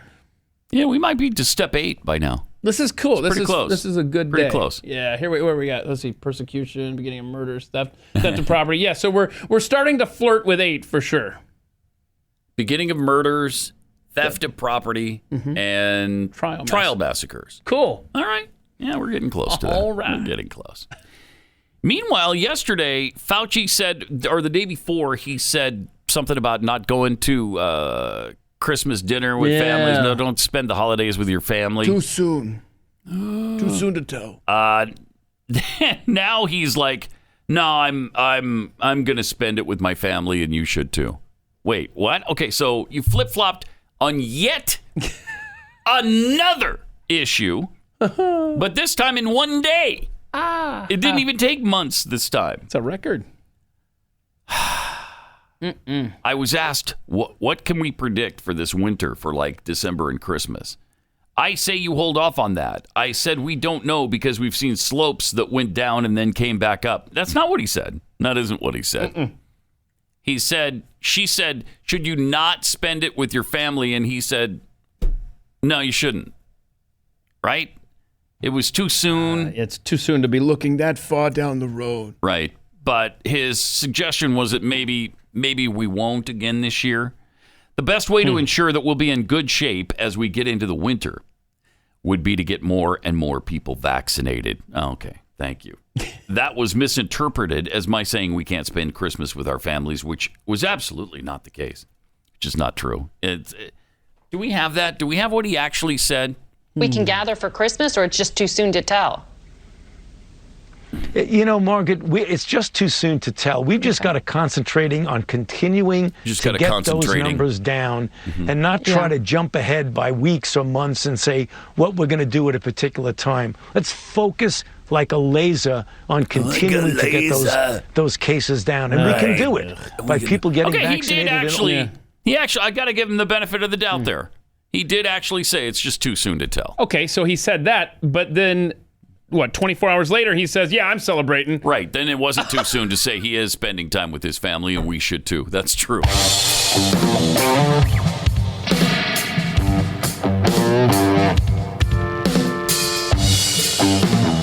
D: Yeah, we might be to step 8 by now.
B: This is cool. This is
D: close.
B: This is a good
D: Pretty
B: day.
D: close.
B: Yeah. Where we got? Let's see. Persecution, beginning of murders, theft of property. Yeah. So we're starting to flirt with 8 for sure.
D: Beginning of murders, theft of property, and trial massacres.
B: Cool.
D: All right. Yeah, we're getting close to that.
B: All right.
D: We're getting close. Meanwhile, yesterday, Fauci said, or the day before, he said something about not going to Christmas dinner with families. No, don't spend the holidays with your family.
B: Too soon. Too soon to tell.
D: Now he's like, no, I'm going to spend it with my family, and you should too. Wait, what? Okay, so you flip-flopped on yet another issue, but this time in one day. It didn't even take months this time.
B: It's a record.
D: I was asked, what can we predict for this winter for like December and Christmas? I say you hold off on that. I said we don't know because we've seen slopes that went down and then came back up. That's not what he said. That isn't what he said. She said, should you not spend it with your family? And he said, no, you shouldn't. Right? It was too soon.
B: It's too soon to be looking that far down the road.
D: Right. But his suggestion was that maybe we won't again this year. The best way to ensure that we'll be in good shape as we get into the winter would be to get more and more people vaccinated. Oh, okay. Thank you. That was misinterpreted as my saying we can't spend Christmas with our families, which was absolutely not the case. Which is not true. Do we have that? Do we have what he actually said?
P: We can gather for Christmas, or it's just too soon to tell?
M: You know, Margaret, it's just too soon to tell. We've just got to concentrating on continuing to get those numbers down and not try to jump ahead by weeks or months and say what we're going to do at a particular time. Let's focus like a laser on continuing to get those cases down. And we can do it by people getting vaccinated.
D: He actually, I got to give him the benefit of the doubt there. He did actually say it's just too soon to tell.
B: Okay, so he said that, but then... 24 hours later, he says, yeah, I'm celebrating.
D: Right. Then it wasn't too soon to say he is spending time with his family, and we should too. That's true.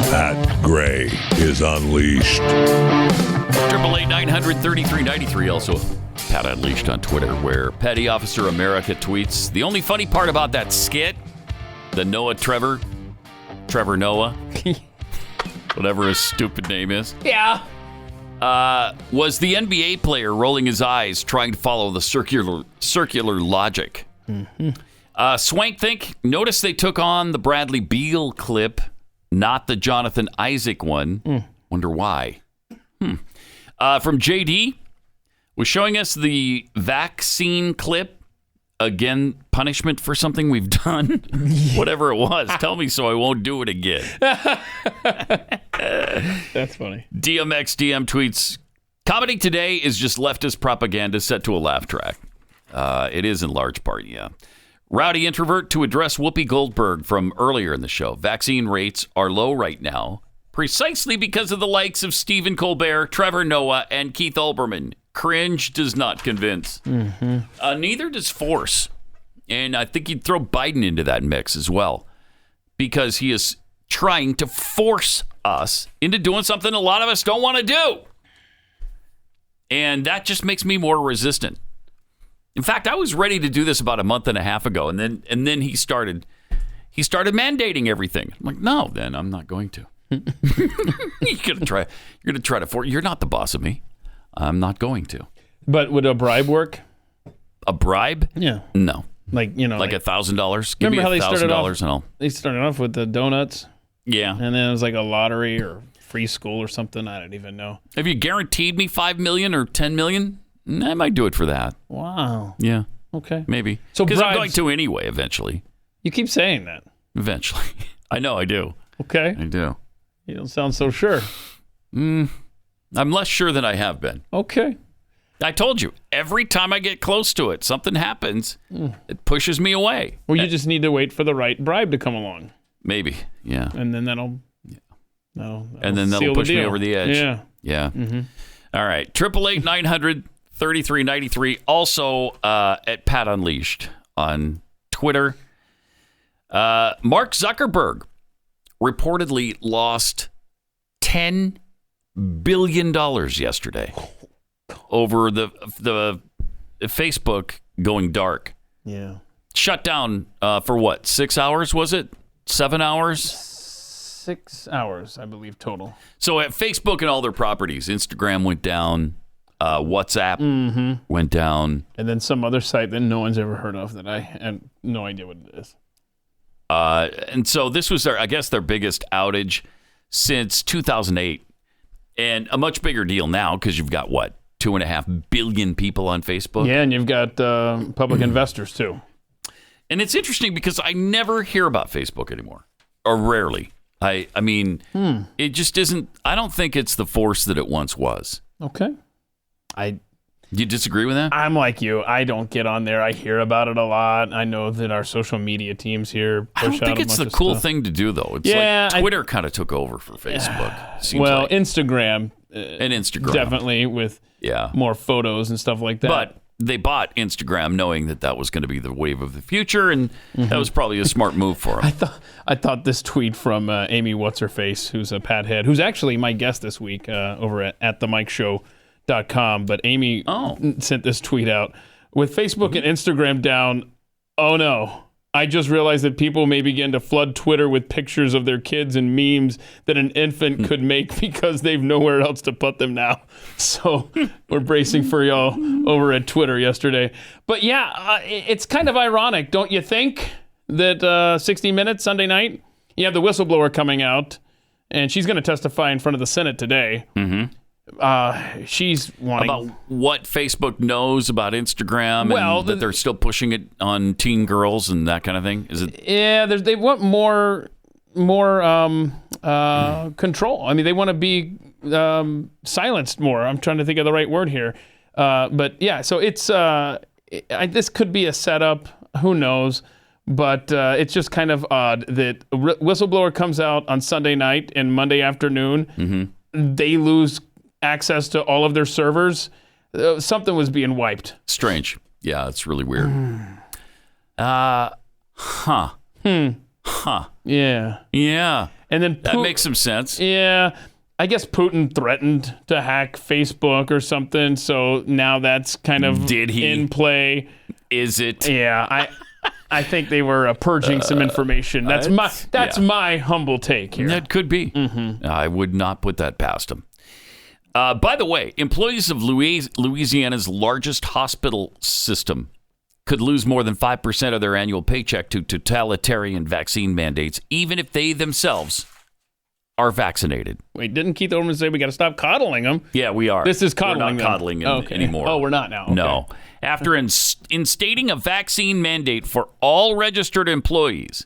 G: Pat Gray is unleashed.
D: 888-900-3393. Also, Pat Unleashed on Twitter, where Petty Officer America tweets, the only funny part about that skit, the Trevor Noah, whatever his stupid name is.
B: Yeah.
D: Was the NBA player rolling his eyes trying to follow the circular logic. Swank Think, notice they took on the Bradley Beal clip, not the Jonathan Isaac one. Wonder why. From JD, was showing us the vaccine clip. Again, punishment for something we've done? Whatever it was. Tell me so I won't do it again.
B: That's funny.
D: DMXDM tweets, comedy today is just leftist propaganda set to a laugh track. It is in large part, yeah. Rowdy Introvert to address Whoopi Goldberg from earlier in the show. Vaccine rates are low right now, precisely because of the likes of Stephen Colbert, Trevor Noah, and Keith Olbermann. Cringe does not convince. Neither does force. And I think you'd throw Biden into that mix as well, because he is trying to force us into doing something a lot of us don't want to do. And that just makes me more resistant. In fact, I was ready to do this about a month and a half ago, and then he started mandating everything. I'm like, no, then I'm not going to. You're gonna try to force. You're not the boss of me. I'm not going to.
B: But would a bribe work?
D: A bribe?
B: Yeah.
D: No.
B: Like
D: $1,000. Give me $1,000 and I'll.
B: They started off with the donuts.
D: Yeah.
B: And then it was like a lottery or free school or something. I don't even know.
D: Have you guaranteed me $5 million or $10 million? I might do it for that.
B: Wow.
D: Yeah.
B: Okay.
D: Maybe.
B: So
D: because I'm going to anyway eventually.
B: You keep saying that.
D: Eventually. I know I do.
B: Okay.
D: I do.
B: You don't sound so sure.
D: I'm less sure than I have been.
B: Okay.
D: I told you, every time I get close to it, something happens. It pushes me away.
B: Well, you just need to wait for the right bribe to come along.
D: Maybe, yeah.
B: And then that'll
D: push me over the edge.
B: Yeah.
D: Yeah. All right. 888-900-3393. Also at Pat Unleashed on Twitter. Mark Zuckerberg reportedly lost $10 billion yesterday over the Facebook going dark.
B: Yeah.
D: Shut down for what? 6 hours, was it? 7 hours?
B: 6 hours, I believe, total.
D: So at Facebook and all their properties, Instagram went down, WhatsApp went down.
B: And then some other site that no one's ever heard of that I had no idea what it is.
D: And so this was, I guess, their biggest outage since 2008. And a much bigger deal now because you've got, 2.5 billion people on Facebook?
B: Yeah, and you've got public investors, too.
D: And it's interesting because I never hear about Facebook anymore, or rarely. I mean, it just isn't, I don't think it's the force that it once was.
B: Okay.
D: You disagree with that?
B: I'm like you. I don't get on there. I hear about it a lot. I know that our social media teams here push out a bunch of stuff.
D: I don't think it's the cool thing to do, though. It's like Twitter kind of took over for Facebook.
B: Well, Instagram.
D: And Instagram.
B: Definitely with more photos and stuff like that.
D: But they bought Instagram knowing that was going to be the wave of the future, and that was probably a smart move for them.
B: I thought this tweet from Amy What's-Her-Face, who's a Pathead, who's actually my guest this week over at themikeshow.com. But Amy sent this tweet out. With Facebook and Instagram down, oh no. I just realized that people may begin to flood Twitter with pictures of their kids and memes that an infant could make because they've nowhere else to put them now. So we're bracing for y'all over at Twitter yesterday. But yeah, it's kind of ironic, don't you think, that 60 Minutes Sunday night, you have the whistleblower coming out, and she's going to testify in front of the Senate today. She's wanting
D: about what Facebook knows about Instagram, and that they're still pushing it on teen girls and that kind of thing. Is it?
B: Yeah, they want more control. I mean, they want to be silenced more. I'm trying to think of the right word here, but yeah. So it's this could be a setup. Who knows? But it's just kind of odd that a whistleblower comes out on Sunday night and Monday afternoon. They lose access to all of their servers. Something was being wiped.
D: Strange. Yeah, it's really weird.
B: Yeah. And then
D: that makes some sense.
B: Yeah. I guess Putin threatened to hack Facebook or something, so now that's kind of in play.
D: Is it?
B: Yeah. I think they were purging some information. That's my humble take here.
D: That could be. I would not put that past them. By the way, employees of Louisiana's largest hospital system could lose more than 5% of their annual paycheck to totalitarian vaccine mandates, even if they themselves are vaccinated.
B: Wait, didn't Keith Olbermann say we got to stop coddling them?
D: Yeah, we are.
B: This is coddling
D: We're not coddling anymore.
B: Oh, we're not now. Okay.
D: No. After instating a vaccine mandate for all registered employees,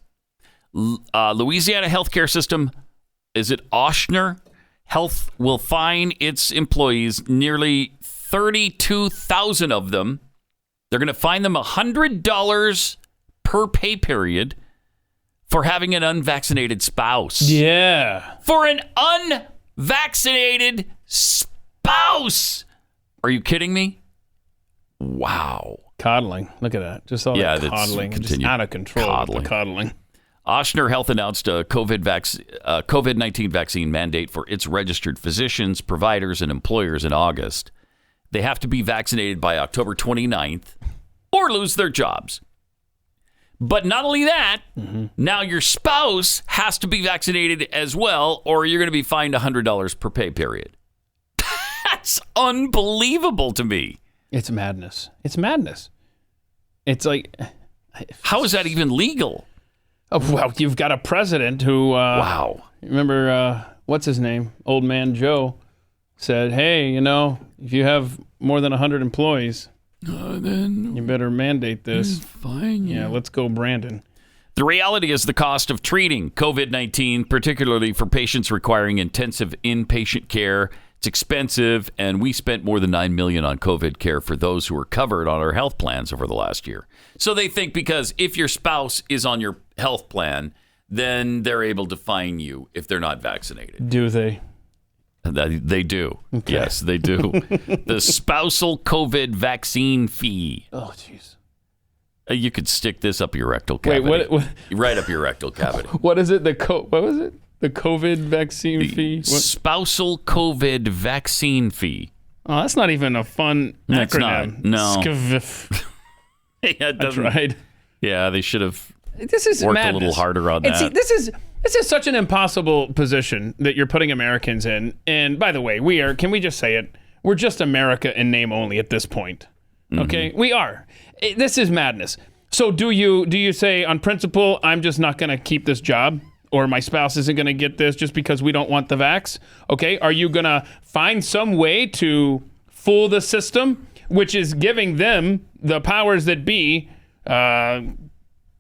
D: Louisiana healthcare system, is it Ochsner Health, will fine its employees, nearly 32,000 of them. They're going to fine them $100 per pay period for having an unvaccinated spouse.
B: Yeah.
D: For an unvaccinated spouse. Are you kidding me? Wow.
B: Coddling. Look at that. Just all that coddling. Just out of control. Coddling.
D: Ochsner Health announced a COVID-19 vaccine mandate for its registered physicians, providers, and employers in August. They have to be vaccinated by October 29th or lose their jobs. But not only that, now your spouse has to be vaccinated as well, or you're going to be fined $100 per pay period. That's unbelievable to me.
B: It's madness. It's madness. It's like...
D: How is that even legal?
B: Oh, well, you've got a president who...
D: wow.
B: Remember, what's his name? Old Man Joe said, hey, if you have more than 100 employees, then you better mandate this.
D: Fine.
B: Yeah, let's go, Brandon.
D: The reality is the cost of treating COVID-19, particularly for patients requiring intensive inpatient care. It's expensive, and we spent more than $9 million on COVID care for those who were covered on our health plans over the last year. So they think because if your spouse is on your health plan, then they're able to fine you if they're not vaccinated.
B: Do they?
D: They do.
B: Okay.
D: Yes, they do. The spousal COVID vaccine fee.
B: Oh, jeez.
D: You could stick this up your rectal cavity.
B: Wait, what?
D: Right up your rectal cavity.
B: What is it? What was it? The COVID vaccine fee? What?
D: Spousal COVID vaccine fee.
B: Oh, that's not even a fun acronym.
D: No.
B: SCVF.
D: Yeah,
B: I tried.
D: Yeah, they should have
B: worked
D: a little harder on that.
B: See, this is such an impossible position that you're putting Americans in. And by the way, can we just say it? We're just America in name only at this point. Okay? We are. This is madness. So do you say on principle, I'm just not going to keep this job? Or my spouse isn't going to get this just because we don't want the vax? Okay? Are you going to find some way to fool the system, which is giving them the powers that be, the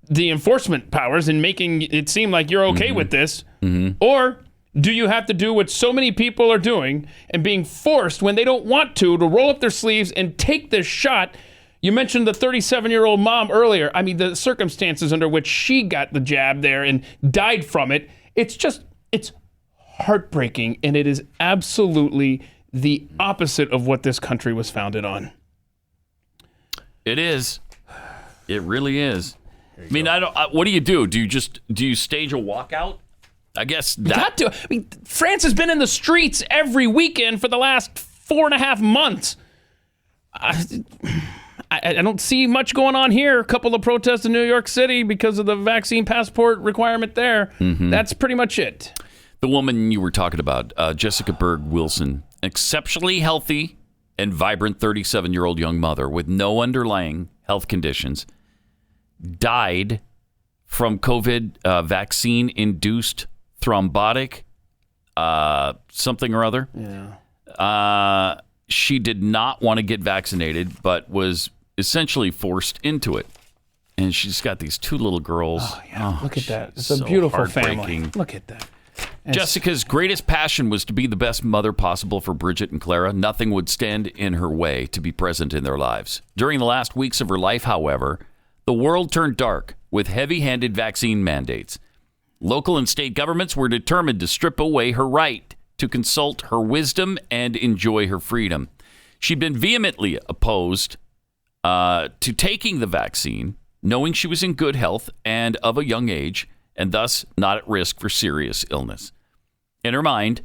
B: enforcement powers, and making it seem like you're okay with this? Or do you have to do what so many people are doing and being forced when they don't want to roll up their sleeves and take this shot? You mentioned the 37-year-old mom earlier. I mean, the circumstances under which she got the jab there and died from it. It's heartbreaking, and it is absolutely the opposite of what this country was founded on.
D: It is. It really is. I mean, what do you do? Do you stage a walkout? I guess that.
B: Got to. I mean, France has been in the streets every weekend for the last 4.5 months. I don't see much going on here. A couple of protests in New York City because of the vaccine passport requirement there. That's pretty much it.
D: The woman you were talking about, Jessica Berg Wilson, exceptionally healthy and vibrant 37-year-old young mother with no underlying health conditions, died from COVID vaccine-induced thrombotic something or other.
B: Yeah.
D: She did not want to get vaccinated, but was essentially forced into it. And she's got these two little girls.
B: Oh, yeah. Look at that. It's a beautiful family. Look at that.
D: Jessica's greatest passion was to be the best mother possible for Bridget and Clara. Nothing would stand in her way to be present in their lives. During the last weeks of her life, however, the world turned dark with heavy-handed vaccine mandates. Local and state governments were determined to strip away her right to consult her wisdom and enjoy her freedom. She'd been vehemently opposed to taking the vaccine, knowing she was in good health and of a young age, and thus not at risk for serious illness. In her mind,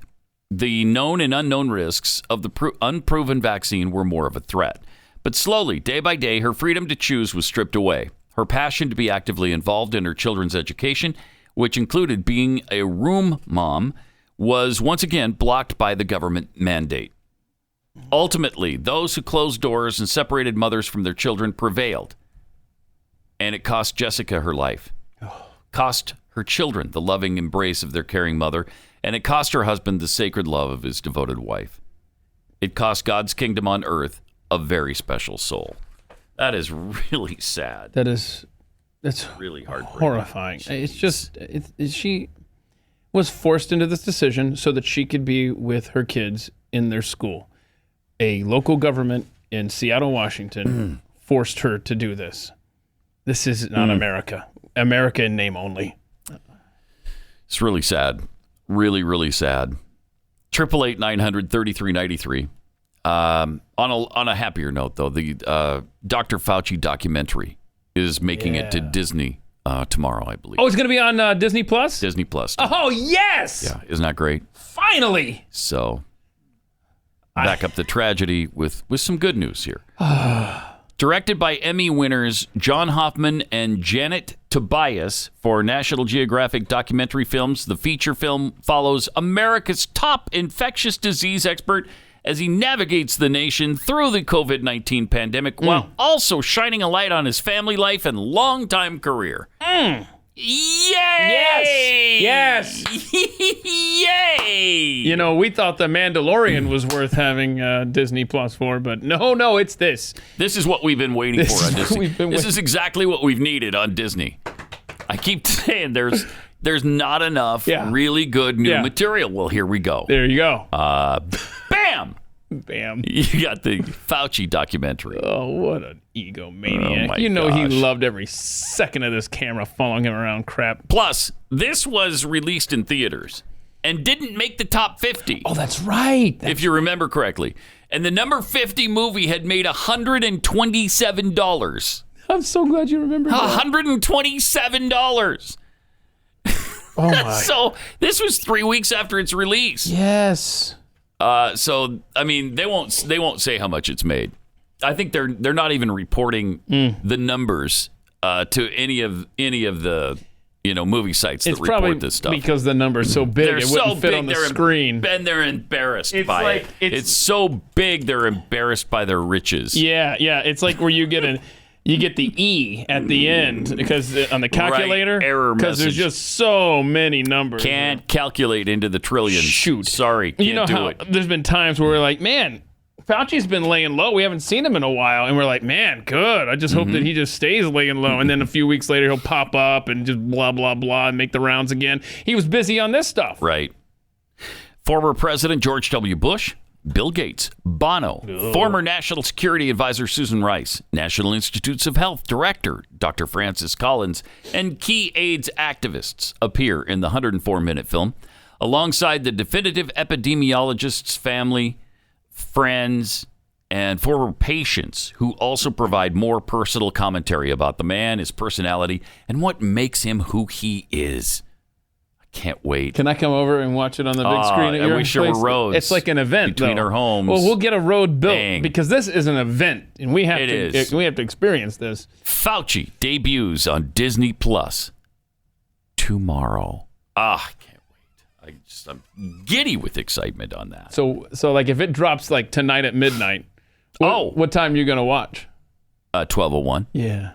D: the known and unknown risks of the unproven vaccine were more of a threat. But slowly, day by day, her freedom to choose was stripped away. Her passion to be actively involved in her children's education, which included being a room mom, was once again blocked by the government mandate. Ultimately, those who closed doors and separated mothers from their children prevailed. And it cost Jessica her life. Cost her children the loving embrace of their caring mother. And it cost her husband the sacred love of his devoted wife. It cost God's kingdom on earth a very special soul. That is really sad.
B: That's
D: really heartbreaking.
B: Horrifying. It's just, she was forced into this decision so that she could be with her kids in their school. A local government in Seattle, Washington forced her to do this. This is not America. America in name only.
D: It's really sad. Really, really sad. 888-900-3393. On a happier note, though, the Dr. Fauci documentary is making it to Disney tomorrow, I believe.
B: Oh, it's going to be on Disney Plus?
D: Disney Plus.
B: Oh, yes!
D: Yeah, isn't that great?
B: Finally!
D: So, back up the tragedy with some good news here. Directed by Emmy winners John Hoffman and Janet Tobias for National Geographic documentary films, the feature film follows America's top infectious disease expert as he navigates the nation through the COVID-19 pandemic while also shining a light on his family life and longtime career. Yay!
B: Yes!
D: Yay!
B: You know, we thought The Mandalorian was worth having Disney Plus for, but no, it's this.
D: This is what we've been waiting for on Disney. This is exactly what we've needed on Disney. I keep saying there's not enough really good new material. Well, here we go.
B: There you go.
D: Bam!
B: Bam.
D: You got the Fauci documentary.
B: Oh, what an egomaniac.
D: Oh my
B: you know
D: gosh.
B: He loved every second of this camera following him around crap.
D: Plus, this was released in theaters and didn't make the top 50.
B: Oh, that's right.
D: If you remember correctly. And the number 50 movie had made $127.
B: I'm so glad you remember that.
D: $127.
B: Oh my!
D: So this was 3 weeks after its release.
B: Yes.
D: So I mean, they won't say how much it's made. I think they're not even reporting the numbers to any of the movie sites that report this stuff.
B: Because the number's so big, it wouldn't fit on the screen.
D: And they're embarrassed by it. It's so big, they're embarrassed by their riches.
B: Yeah. It's like where you get the E at the end because on the calculator,
D: right, error message.
B: Because there's just so many numbers.
D: Can't calculate into the trillions.
B: Shoot,
D: sorry, can't do it.
B: There's been times where we're like, man, Fauci's been laying low. We haven't seen him in a while, and we're like, man, good. I just hope that he just stays laying low, and then a few weeks later he'll pop up and just blah blah blah and make the rounds again. He was busy on this stuff,
D: right? Former President George W. Bush, Bill Gates, Bono, former National Security Advisor Susan Rice, National Institutes of Health Director Dr. Francis Collins, and key AIDS activists appear in the 104-minute film, alongside the definitive epidemiologist's family, friends, and former patients who also provide more personal commentary about the man, his personality, and what makes him who he is. I can't wait.
B: Can I come over and watch it on the big screen at your
D: wish there
B: place?
D: were roads
B: It's like an event
D: between
B: though.
D: our homes.
B: Well, we'll get a road built
D: Dang.
B: because this is an event, and we have
D: It
B: to experience this.
D: Fauci debuts on Disney Plus tomorrow. I can't wait. I'm giddy with excitement on that.
B: So like if it drops like tonight at midnight, what time are you gonna watch?
D: 12:01.
B: Yeah,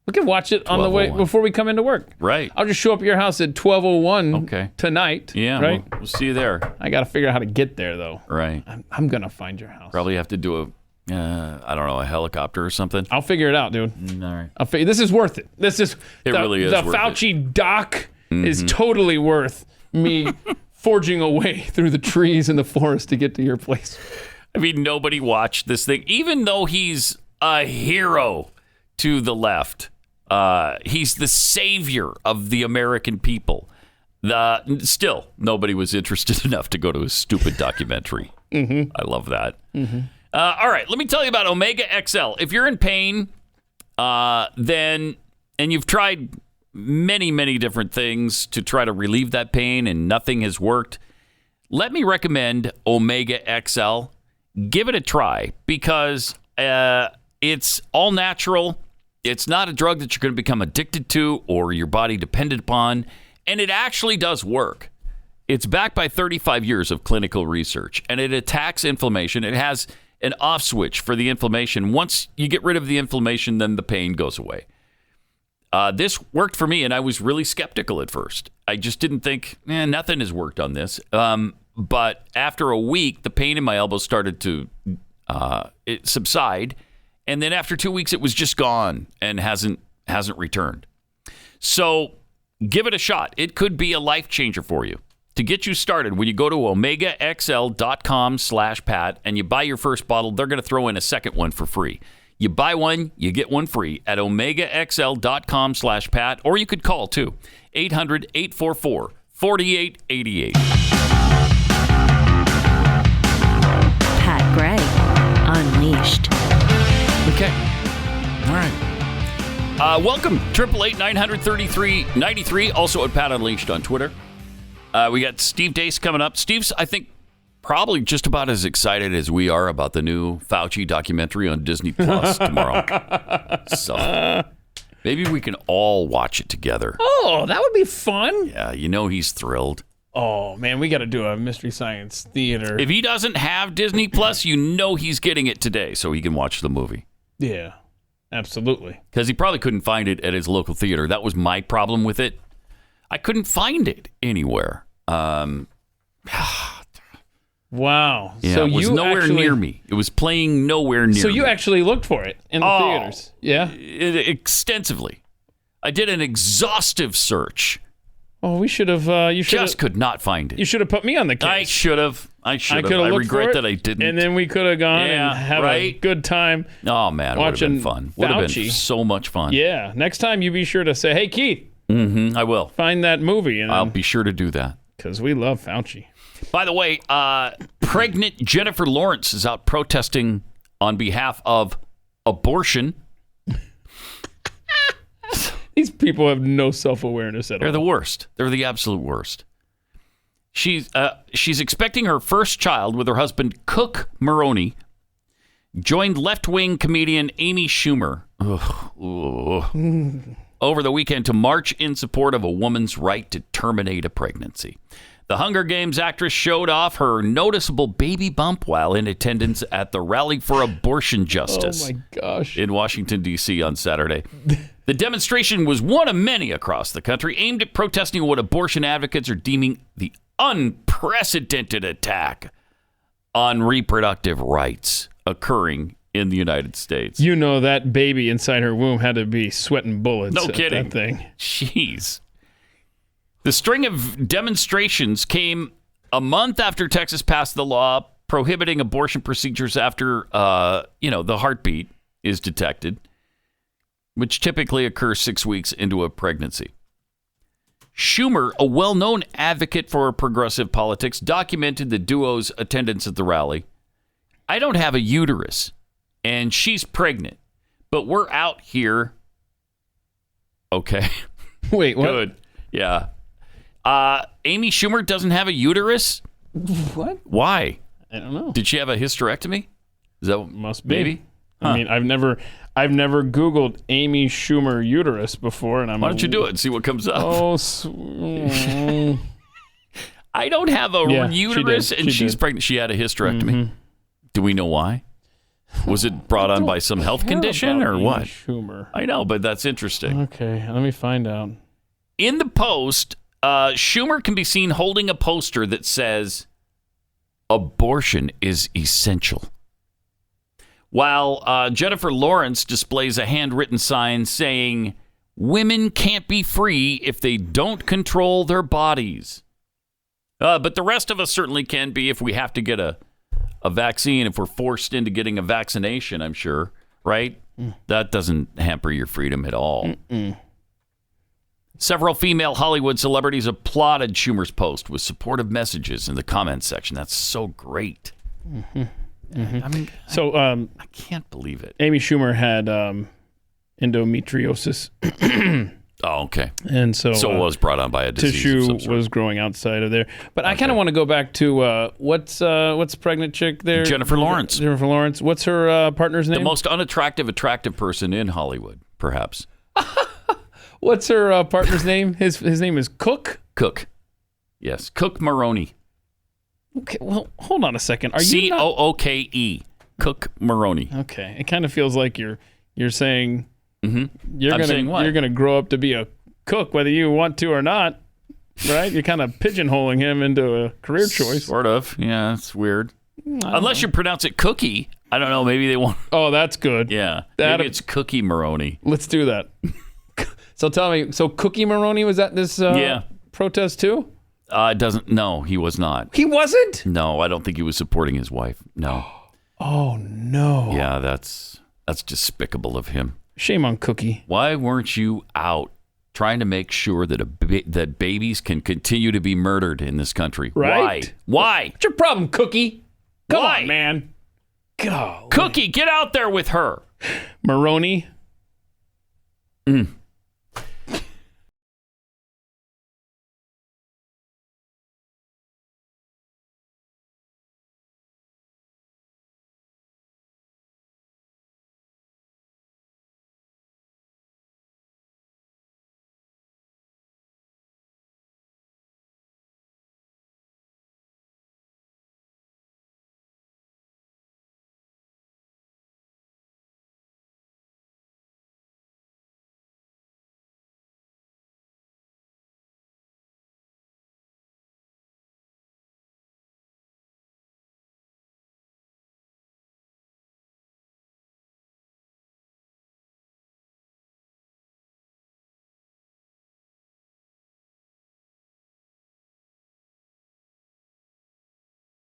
B: we can watch it on the way before we come into work.
D: Right.
B: I'll just show up at your house at 12:01. tonight.
D: Yeah.
B: Right.
D: We'll see you there.
B: I got to figure out how to get there though.
D: Right.
B: I'm gonna find your house.
D: Probably have to do a helicopter or something.
B: I'll figure it out, dude.
D: All right.
B: This is worth it.
D: Really is
B: the
D: worth
B: Fauci doc is totally worth me forging a way through the trees and the forest to get to your place.
D: I mean, nobody watched this thing, even though he's a hero to the left. He's the savior of the American people. Still, nobody was interested enough to go to his stupid documentary. I love that. All right, let me tell you about Omega XL. If you're in pain, and you've tried many different things to try to relieve that pain and nothing has worked, let me recommend Omega XL. Give it a try because it's all natural. It's not a drug that you're going to become addicted to or your body dependent upon, and it actually does work. It's backed by 35 years of clinical research, and it attacks inflammation. It has an off switch for the inflammation. Once you get rid of the inflammation, then the pain goes away. This worked for me, and I was really skeptical at first. I just didn't think, nothing has worked on this. But after a week, the pain in my elbow started to subside, and then after 2 weeks, it was just gone and hasn't returned. So give it a shot. It could be a life changer for you. To get you started, when you go to omegaxl.com/Pat and you buy your first bottle, they're going to throw in a second one for free. You buy one, you get one free at omegaxl.com/Pat, or you could call too, 800-844-4888.
A: Pat Gray, Unleashed.
D: Okay. All right. Welcome, 888-900-3393, also at Pat Unleashed on Twitter. We got Steve Deace coming up. Steve's, I think, probably just about as excited as we are about the new Fauci documentary on Disney Plus tomorrow. So maybe we can all watch it together.
B: Oh, that would be fun.
D: Yeah, he's thrilled.
B: Oh, man, we got to do a Mystery Science Theater.
D: If he doesn't have Disney Plus, he's getting it today so he can watch the movie.
B: Yeah, absolutely.
D: Because he probably couldn't find it at his local theater. That was my problem with it. I couldn't find it anywhere.
B: Wow.
D: Yeah,
B: so
D: it was nowhere near me. It was playing nowhere near me.
B: So you actually looked for it in the theaters? Yeah?
D: Extensively. I did an exhaustive search.
B: Oh, we should have... you
D: just could not find it.
B: You should have put me on the case.
D: I should have. I regret that I didn't.
B: And then we could have gone and have a good time.
D: Oh, man. It would have been fun. Would have been so much fun.
B: Yeah. Next time you be sure to say, hey, Keith.
D: I will.
B: Find that movie. And
D: I'll be sure to do that.
B: Because we love Fauci.
D: By the way, pregnant Jennifer Lawrence is out protesting on behalf of abortion.
B: These people have no self-awareness at all.
D: They're the worst. They're the absolute worst. She's expecting her first child with her husband, Cook Maroney, joined left-wing comedian Amy Schumer over the weekend to march in support of a woman's right to terminate a pregnancy. The Hunger Games actress showed off her noticeable baby bump while in attendance at the Rally for Abortion Justice in Washington, D.C. on Saturday. The demonstration was one of many across the country aimed at protesting what abortion advocates are deeming the unprecedented attack on reproductive rights occurring in the United States.
B: You know that baby inside her womb had to be sweating bullets.
D: No kidding.
B: That thing.
D: Jeez. The string of demonstrations came a month after Texas passed the law prohibiting abortion procedures after, the heartbeat is detected, which typically occurs 6 weeks into a pregnancy. Schumer, a well-known advocate for progressive politics, documented the duo's attendance at the rally. I don't have a uterus, and she's pregnant, but we're out here. Okay.
B: Wait, what?
D: Good. Yeah. Amy Schumer doesn't have a uterus?
B: What?
D: Why?
B: I don't know.
D: Did she have a hysterectomy? Is that
B: must be?
D: Maybe.
B: I mean, I've never Googled Amy Schumer uterus before, and
D: Why don't you do it and see what comes up? I don't have a uterus, and she's pregnant. She had a hysterectomy.
B: Mm-hmm.
D: Do we know why? Was it brought on by some health condition or
B: Amy
D: what?
B: Schumer.
D: I know, but that's interesting.
B: Okay, let me find out.
D: In the post, Schumer can be seen holding a poster that says, "Abortion is essential," while Jennifer Lawrence displays a handwritten sign saying, "Women can't be free if they don't control their bodies." But the rest of us certainly can be if we have to get a vaccine, if we're forced into getting a vaccination, I'm sure, right? That doesn't hamper your freedom at all. Several female Hollywood celebrities applauded Schumer's post with supportive messages in the comments section. That's so great. I mean, I can't believe it.
B: Amy Schumer had endometriosis.
D: Oh, okay.
B: And so
D: it was brought on by a disease.
B: Tissue was growing outside of there. But I kind of want to go back to what's the pregnant chick there?
D: Jennifer Lawrence.
B: Jennifer Lawrence. What's her partner's name?
D: The most attractive person in Hollywood, perhaps.
B: What's her partner's name? His name is Cook?
D: Cook. Yes, Cook Maroney.
B: Okay, well, hold on a second. Are
D: C-O-O-K-E. Cook Maroney.
B: Okay. It kind of feels like you're saying you're
D: saying what?
B: You're gonna grow up to be a cook, whether you want to or not, right? You're kind of pigeonholing him into a career choice.
D: Sort of. Yeah, it's weird. Unless you pronounce it Cookie. I don't know. Maybe they won't.
B: Oh, that's good.
D: Yeah. Maybe it's Cookie Maroney.
B: Let's do that. So tell me, Cookie Maroney was at this protest too?
D: No, he was not.
B: He wasn't?
D: No, I don't think he was supporting his wife. No.
B: Oh, no.
D: Yeah, that's despicable of him.
B: Shame on Cookie.
D: Why weren't you out trying to make sure that that babies can continue to be murdered in this country?
B: Right?
D: Why?
B: What's your problem, Cookie? Come
D: Why?
B: on, man. Go.
D: Cookie, get out there with her.
B: Maroney.